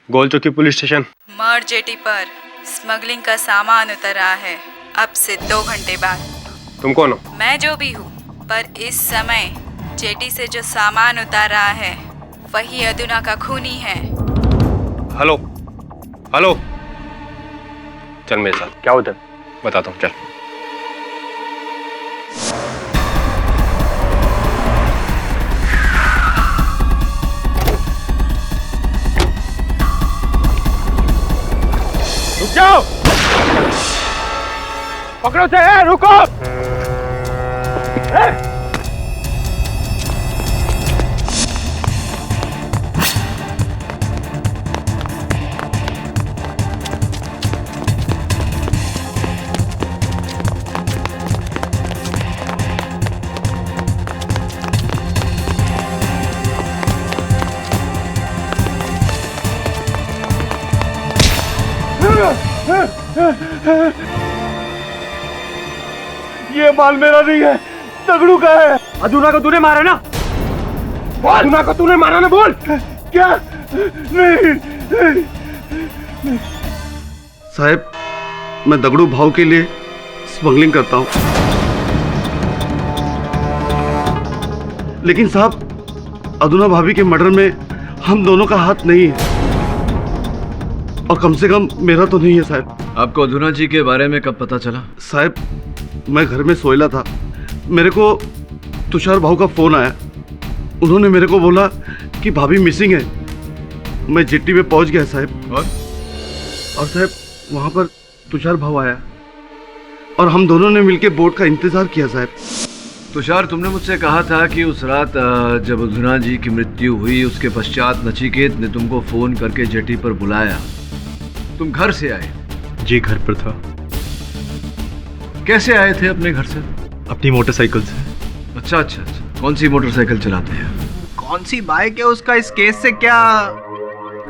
[SPEAKER 13] गोल चौकी पुलिस स्टेशन।
[SPEAKER 15] मर जेटी पर स्मगलिंग का सामान उतर रहा है अब से 2 घंटे बाद।
[SPEAKER 13] तुम कौन हो?
[SPEAKER 15] मैं जो भी हूँ, पर इस समय जेटी से जो सामान उतार रहा है वही अदुना का खूनी है।
[SPEAKER 13] हेलो हेलो, चल मेरे साथ।
[SPEAKER 12] क्या उधर?
[SPEAKER 13] बताता हूँ, चल।
[SPEAKER 8] जाओ, पकड़ो से, रुको। ये माल मेरा नहीं है, दगड़ू का है। अदुना को तूने मारा ना? अदुना को तूने मारा ना? बोल। क्या? नहीं।
[SPEAKER 7] साहब, मैं दगड़ू भाव के लिए स्मगलिंग करता हूं, लेकिन साहब अदुना भाभी के मर्डर में हम दोनों का हाथ नहीं है, और कम से कम मेरा तो नहीं है साहब।
[SPEAKER 5] आपको अधुना जी के बारे में कब पता चला?
[SPEAKER 7] साहब, मैं घर में सोया था, मेरे को तुषार भाव का फोन आया। उन्होंने मेरे को बोला कि भाभी मिसिंग है। मैं जेट्टी पे पहुंच गया साहब, और साहब वहां पर तुषार भाव आया और हम दोनों ने मिलकर बोट का इंतजार किया साहब।
[SPEAKER 5] तुषार, तुमने मुझसे कहा था कि उस रात जब अधुना जी की मृत्यु हुई उसके पश्चात नचिकेत ने तुमको फोन करके जेटी पर बुलाया। तुम घर से आए?
[SPEAKER 8] जी, घर पर था।
[SPEAKER 5] कैसे आए थे अपने घर से?
[SPEAKER 8] अपनी मोटरसाइकिल से।
[SPEAKER 5] अच्छा अच्छा अच्छा, कौन सी मोटरसाइकिल चलाते हैं?
[SPEAKER 4] कौन सी बाइक है, उसका इस केस से क्या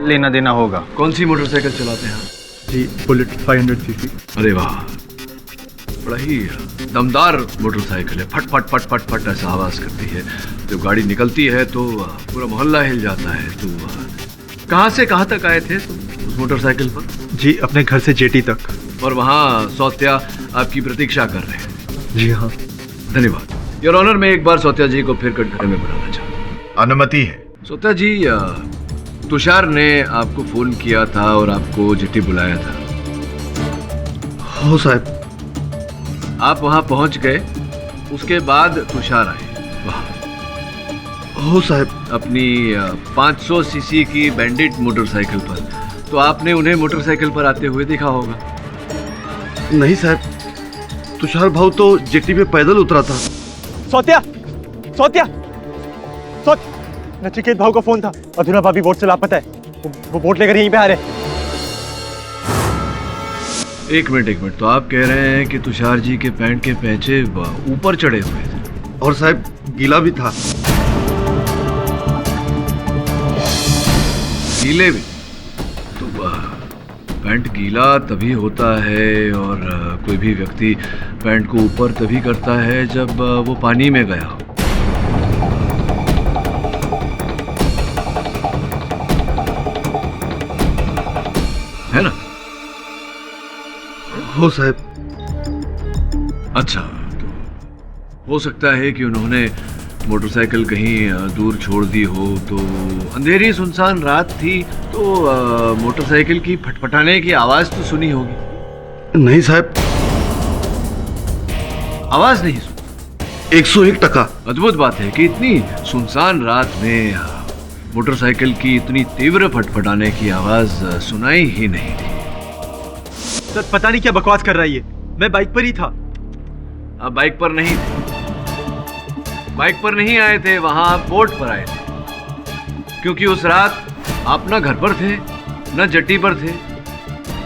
[SPEAKER 4] लेना देना होगा?
[SPEAKER 5] कौन सी मोटरसाइकिल चलाते हैं?
[SPEAKER 8] जी, बुलेट 500 सीसी।
[SPEAKER 5] अरे वाह, बड़ा ही दमदार मोटरसाइकिल है। फट फट फट फट फट ऐसा आवाज करती है। जब गाड़ी निकलती है तो पूरा मोहल्ला हिल जाता है। तो कहाँ से कहाँ तक आए थे तुम उस मोटरसाइकिल पर?
[SPEAKER 8] जी, अपने घर से जेटी तक।
[SPEAKER 5] और वहाँ सौत्या आपकी प्रतीक्षा कर रहे हैं?
[SPEAKER 8] जी हाँ।
[SPEAKER 5] धन्यवाद योर ऑनर। मैं एक बार सौत्या जी को फिर कटघरे में बुलाना चाहता हूँ।
[SPEAKER 4] अनुमति है।
[SPEAKER 5] सौत्या जी, तुषार ने आपको फोन किया था और आपको जेटी बुलाया था।
[SPEAKER 7] हो साहब।
[SPEAKER 5] आप वहां पहुंच गए, उसके बाद तुषार आए वहां।
[SPEAKER 7] हो साहब।
[SPEAKER 5] अपनी 500 सीसी की बैंडिट मोटरसाइकिल पर। तो आपने उन्हें मोटरसाइकिल पर आते हुए देखा होगा?
[SPEAKER 7] नहीं साहब, तुषार भाव तो जेटी पे पैदल उतरा था।
[SPEAKER 8] सौत्या, सौत्या, सौत्या, नचिकेत भाव का फोन था। अधुना भाभी बोट से लापता है। वो बोट लेकर यहीं पे आ रहे।
[SPEAKER 5] एक मिनट। तो आप कह रहे हैं कि तुषार जी के पैंट के पैंचे ऊपर चढ़े हुए थे?
[SPEAKER 7] और साहब गीला भी था।
[SPEAKER 5] गीले भी? तो पैंट गीला तभी होता है और कोई भी व्यक्ति पैंट को ऊपर तभी करता है जब वो पानी में गया हो। है ना?
[SPEAKER 7] हो साहब।
[SPEAKER 5] अच्छा, तो हो सकता है कि उन्होंने मोटरसाइकिल कहीं दूर छोड़ दी हो। तो अंधेरी सुनसान रात थी तो मोटरसाइकिल की फटफटाने की आवाज तो सुनी होगी?
[SPEAKER 7] नहीं साहब,
[SPEAKER 5] आवाज नहीं सुनी?
[SPEAKER 7] 101%।
[SPEAKER 5] अद्भुत बात है कि इतनी सुनसान रात में मोटरसाइकिल की इतनी तीव्र फटफटाने की आवाज सुनाई ही नहीं थी।
[SPEAKER 8] सर, पता नहीं क्या बकवास कर रहा है ये। मैं बाइक पर ही था।
[SPEAKER 5] आप बाइक पर नहीं थे? बाइक पर नहीं आए थे, वहां आप बोट पर आए थे, क्योंकि उस रात आप न घर पर थे न जेटी पर थे।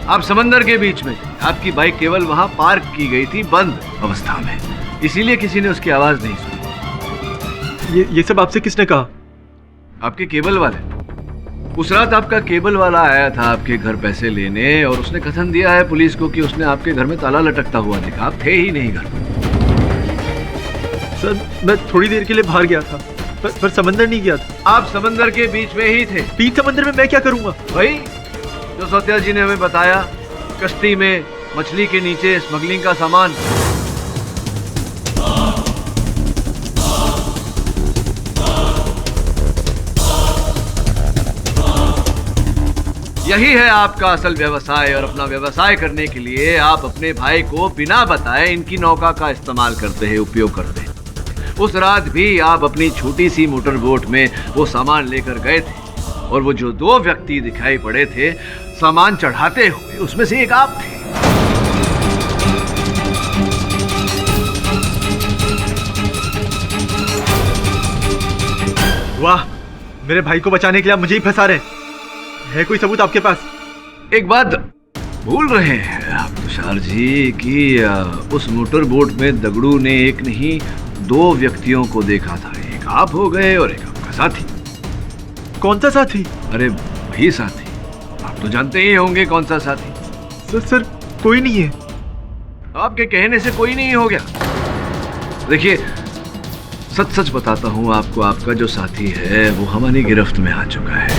[SPEAKER 5] आप समंदर के बीच में थे। आपकी बाइक केवल वहां पार्क की गई थी बंद अवस्था में, इसीलिए किसी ने उसकी आवाज नहीं सुनी।
[SPEAKER 8] ये सब आपसे किसने कहा?
[SPEAKER 5] आपके केबल वाले। उस रात आपका केबल वाला आया था आपके घर पैसे लेने और उसने कथन दिया है पुलिस को कि उसने आपके घर में ताला लटकता हुआ देखा। आप थे ही नहीं घर पर।
[SPEAKER 8] सर, मैं थोड़ी देर के लिए बाहर गया था, पर समंदर नहीं गया था।
[SPEAKER 5] आप समंदर के बीच में ही थे।
[SPEAKER 8] बीच समंदर में मैं क्या करूंगा?
[SPEAKER 5] भाई, जो सौत्या जी ने हमें बताया, कश्ती में मछली के नीचे स्मगलिंग का सामान। यही है आपका असल व्यवसाय और अपना व्यवसाय करने के लिए आप अपने भाई को बिना बताए इनकी नौका का इस्तेमाल करते हैं, उपयोग करते हैं। उस रात भी आप अपनी छोटी सी मोटर बोट में वो सामान लेकर गए थे और वो जो दो व्यक्ति दिखाई पड़े थे सामान चढ़ाते हुए उसमें से एक आप थे।
[SPEAKER 11] वाह, मेरे भाई को बचाने के लिए आप मुझे ही फंसा रहे हैं। है कोई सबूत आपके पास?
[SPEAKER 5] एक बात भूल रहे हैं आप तुषार जी कि उस मोटर बोट में दगड़ू ने एक नहीं 2 व्यक्तियों को देखा था। एक आप हो गए और एक आपका साथी।
[SPEAKER 11] कौन सा साथी?
[SPEAKER 5] अरे वही साथी, आप तो जानते ही होंगे कौन सा साथी।
[SPEAKER 11] सर कोई नहीं है।
[SPEAKER 5] आपके कहने से कोई नहीं हो गया। देखिए, सच सच बताता हूं आपको, आपका जो साथी है वो हमारी गिरफ्त में आ चुका है।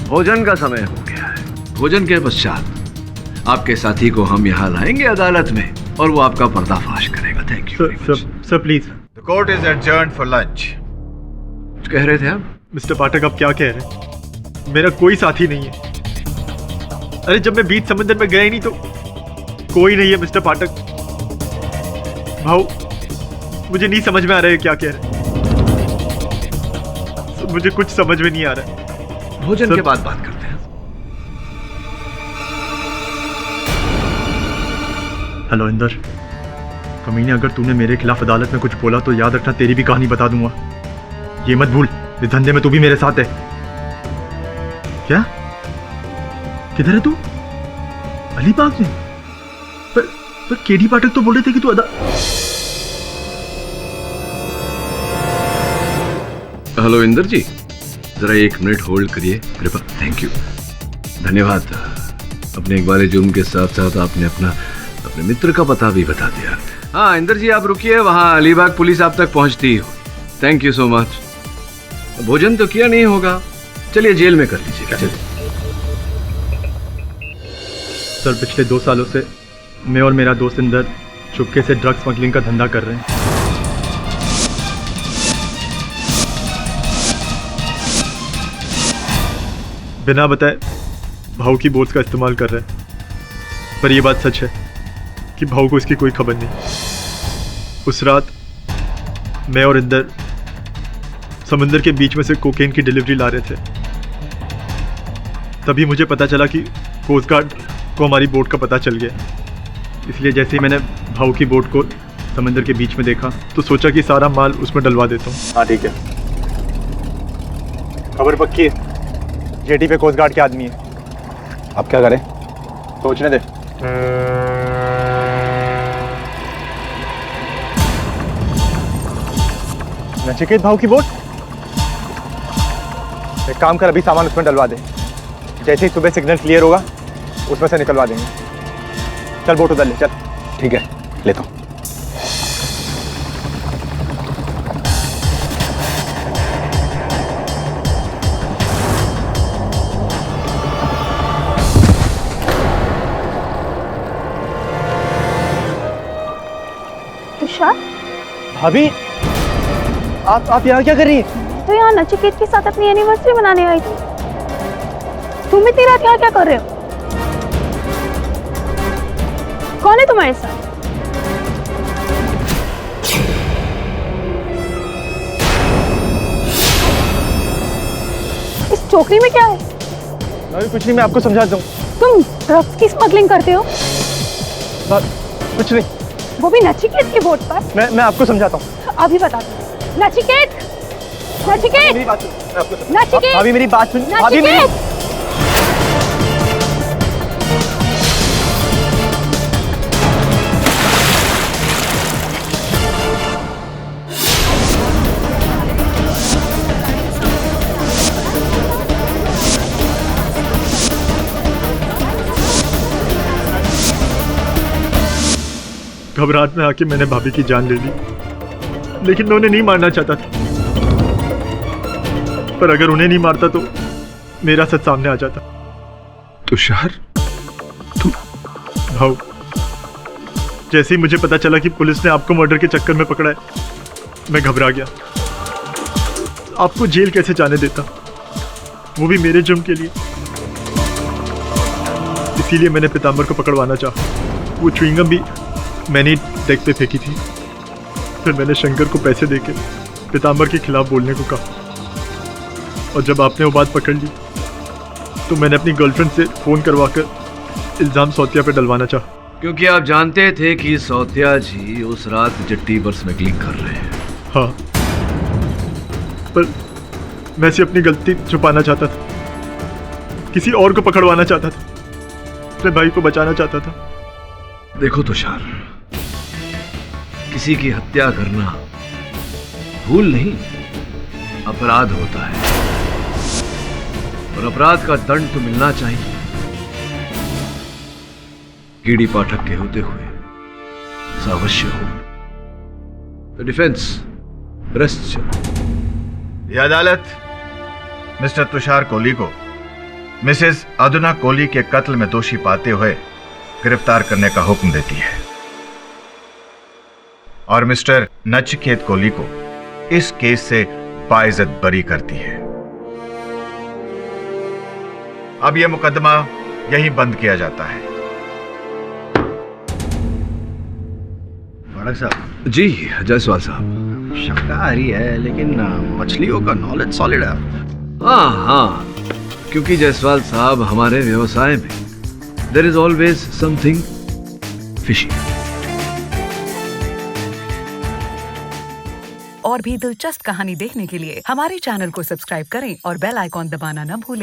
[SPEAKER 5] भोजन का समय हो गया है। भोजन के पश्चात आपके साथी को हम यहाँ लाएंगे अदालत में और वो आपका पर्दाफाश करेगा। Thank you.
[SPEAKER 11] Sir please.
[SPEAKER 4] The court is adjourned for lunch.
[SPEAKER 5] कुछ कह रहे थे आप?
[SPEAKER 11] मिस्टर पाठक, आप क्या कह रहे हैं? मेरा कोई साथी नहीं है। अरे जब मैं बीच समंदर में गया ही नहीं तो कोई नहीं है मिस्टर पाठक। भाऊ, मुझे नहीं समझ में आ रहा है क्या कह रहे हैं। मुझे कुछ समझ में नहीं आ रहा है।
[SPEAKER 5] भोजन के बाद बात करते हैं।
[SPEAKER 11] हेलो इंदर, कमीने, अगर तूने मेरे खिलाफ अदालत में कुछ बोला तो याद रखना तेरी भी कहानी बता दूंगा। ये मत भूल, इस धंधे में तू भी मेरे साथ है। क्या? किधर है तू? अलीबाग में? पर केडी पाठक तो बोल रहे थे कि तू
[SPEAKER 5] हेलो इंदर जी, जरा 1 मिनट होल्ड करिए कृपा। थैंक यू, धन्यवाद। अपने इकबाल जुर्म के साथ साथ आपने अपने मित्र का पता भी बता दिया। हाँ इंदर जी, आप रुकिए, वहाँ अलीबाग पुलिस आप तक पहुँचती हो। Thank you so much. भोजन तो किया नहीं होगा, चलिए जेल में कर लीजिएगा। चलिए।
[SPEAKER 11] सर, पिछले 2 सालों से मैं और मेरा दोस्त इंदर चुपके से ड्रग स्मगलिंग का धंधा कर रहे हैं। बिना बताए भाऊ की बोट्स का इस्तेमाल कर रहे हैं। पर यह बात सच है कि भाऊ को इसकी कोई खबर नहीं। उस रात मैं और इंदर समुंदर के बीच में से कोकेन की डिलीवरी ला रहे थे। तभी मुझे पता चला कि कोस्ट गार्ड को हमारी बोट का पता चल गया। इसलिए जैसे ही मैंने भाऊ की बोट को समंदर के बीच में देखा तो सोचा कि सारा माल उसमें डलवा देता हूँ। हाँ ठीक है, खबर पक्की है। जेटी पे कोस्ट गार्ड के आदमी है। अब क्या करें? सोचने दे। नचिकेत भाऊ की बोट? एक काम कर, अभी सामान उसमें डलवा दे। जैसे ही सुबह सिग्नल क्लियर होगा उसमें से निकलवा देंगे। चल बोट उधर ले चल। ठीक है, लेता हूँ।
[SPEAKER 1] तुषार,
[SPEAKER 11] भाभी, आप यहाँ क्या कर रही हैं?
[SPEAKER 1] तो यहाँ नचिकेत के साथ अपनी एनिवर्सरी मनाने आई थी। तुम इतनी रात यहाँ क्या कर रहे हो? कौन है तुम्हारे साथ? इस टोकरी में क्या है?
[SPEAKER 11] अभी कुछ नहीं, मैं आपको समझाता हूँ।
[SPEAKER 1] तुम ड्रग्स की स्मगलिंग करते हो?
[SPEAKER 11] कुछ नहीं।
[SPEAKER 1] वो भी नचिकेत की बोट पर?
[SPEAKER 11] मैं आपको समझाता हूँ।
[SPEAKER 1] अभी बता दो। नचिकेत, नचिकेत,
[SPEAKER 11] मेरी बात सुन।
[SPEAKER 1] नचिकेत,
[SPEAKER 11] भाभी मेरी बात सुन। भाभी मेरी घबराहट में आके मैंने भाभी की जान ले ली, लेकिन मैं उन्हें नहीं मारना चाहता था। पर अगर उन्हें नहीं मारता तो मेरा सच सामने आ जाता।
[SPEAKER 13] तुषार,
[SPEAKER 11] भाऊ, जैसे ही मुझे पता चला कि पुलिस ने आपको मर्डर के चक्कर में पकड़ा है, मैं घबरा गया। आपको जेल कैसे जाने देता, वो भी मेरे जुर्म के लिए। इसीलिए मैंने पीताम्बर को पकड़वाना चाहा। वो च्युइंगम भी मैंने डेक पे फेंकी थी। फिर मैंने शंकर को पैसे देके पीताम्बर के खिलाफ बोलने को कहा।
[SPEAKER 8] और जब आपने वो बात पकड़ ली तो मैंने अपनी गर्लफ्रेंड से फ़ोन करवाकर इल्ज़ाम सौतिया पे डलवाना चाहा।
[SPEAKER 5] क्योंकि आप जानते थे कि सौतिया जी उस रात जट्टी पर स्मगलिंग कर रहे हैं।
[SPEAKER 8] हाँ, पर मैं से अपनी गलती छुपाना चाहता था, किसी और को पकड़वाना चाहता था, अपने भाई को बचाना चाहता था।
[SPEAKER 5] देखो तुषार, किसी की हत्या करना भूल नहीं, अपराध होता है और अपराध का दंड तो मिलना चाहिए। कीड़ी पाठक के होते हुए ऐसा अवश्य हो। तो डिफेंस रेस्ट चलो।
[SPEAKER 4] ये अदालत मिस्टर तुषार कोहली को मिसेस अदुना कोहली के कत्ल में दोषी पाते हुए गिरफ्तार करने का हुक्म देती है और मिस्टर नचिकेत कोहली को इस केस से बाइज्जत बरी करती है। अब यह मुकदमा यहीं बंद किया जाता है।
[SPEAKER 7] माड़क साहब।
[SPEAKER 5] जी जायसवाल साहब।
[SPEAKER 7] शाकाहारी है लेकिन मछलियों का नॉलेज सॉलिड है।
[SPEAKER 5] हाँ, क्योंकि जायसवाल साहब हमारे व्यवसाय में there is always something fishy.
[SPEAKER 16] और भी दिलचस्प कहानी देखने के लिए हमारे चैनल को सब्सक्राइब करें और बेल आइकॉन दबाना न भूलें।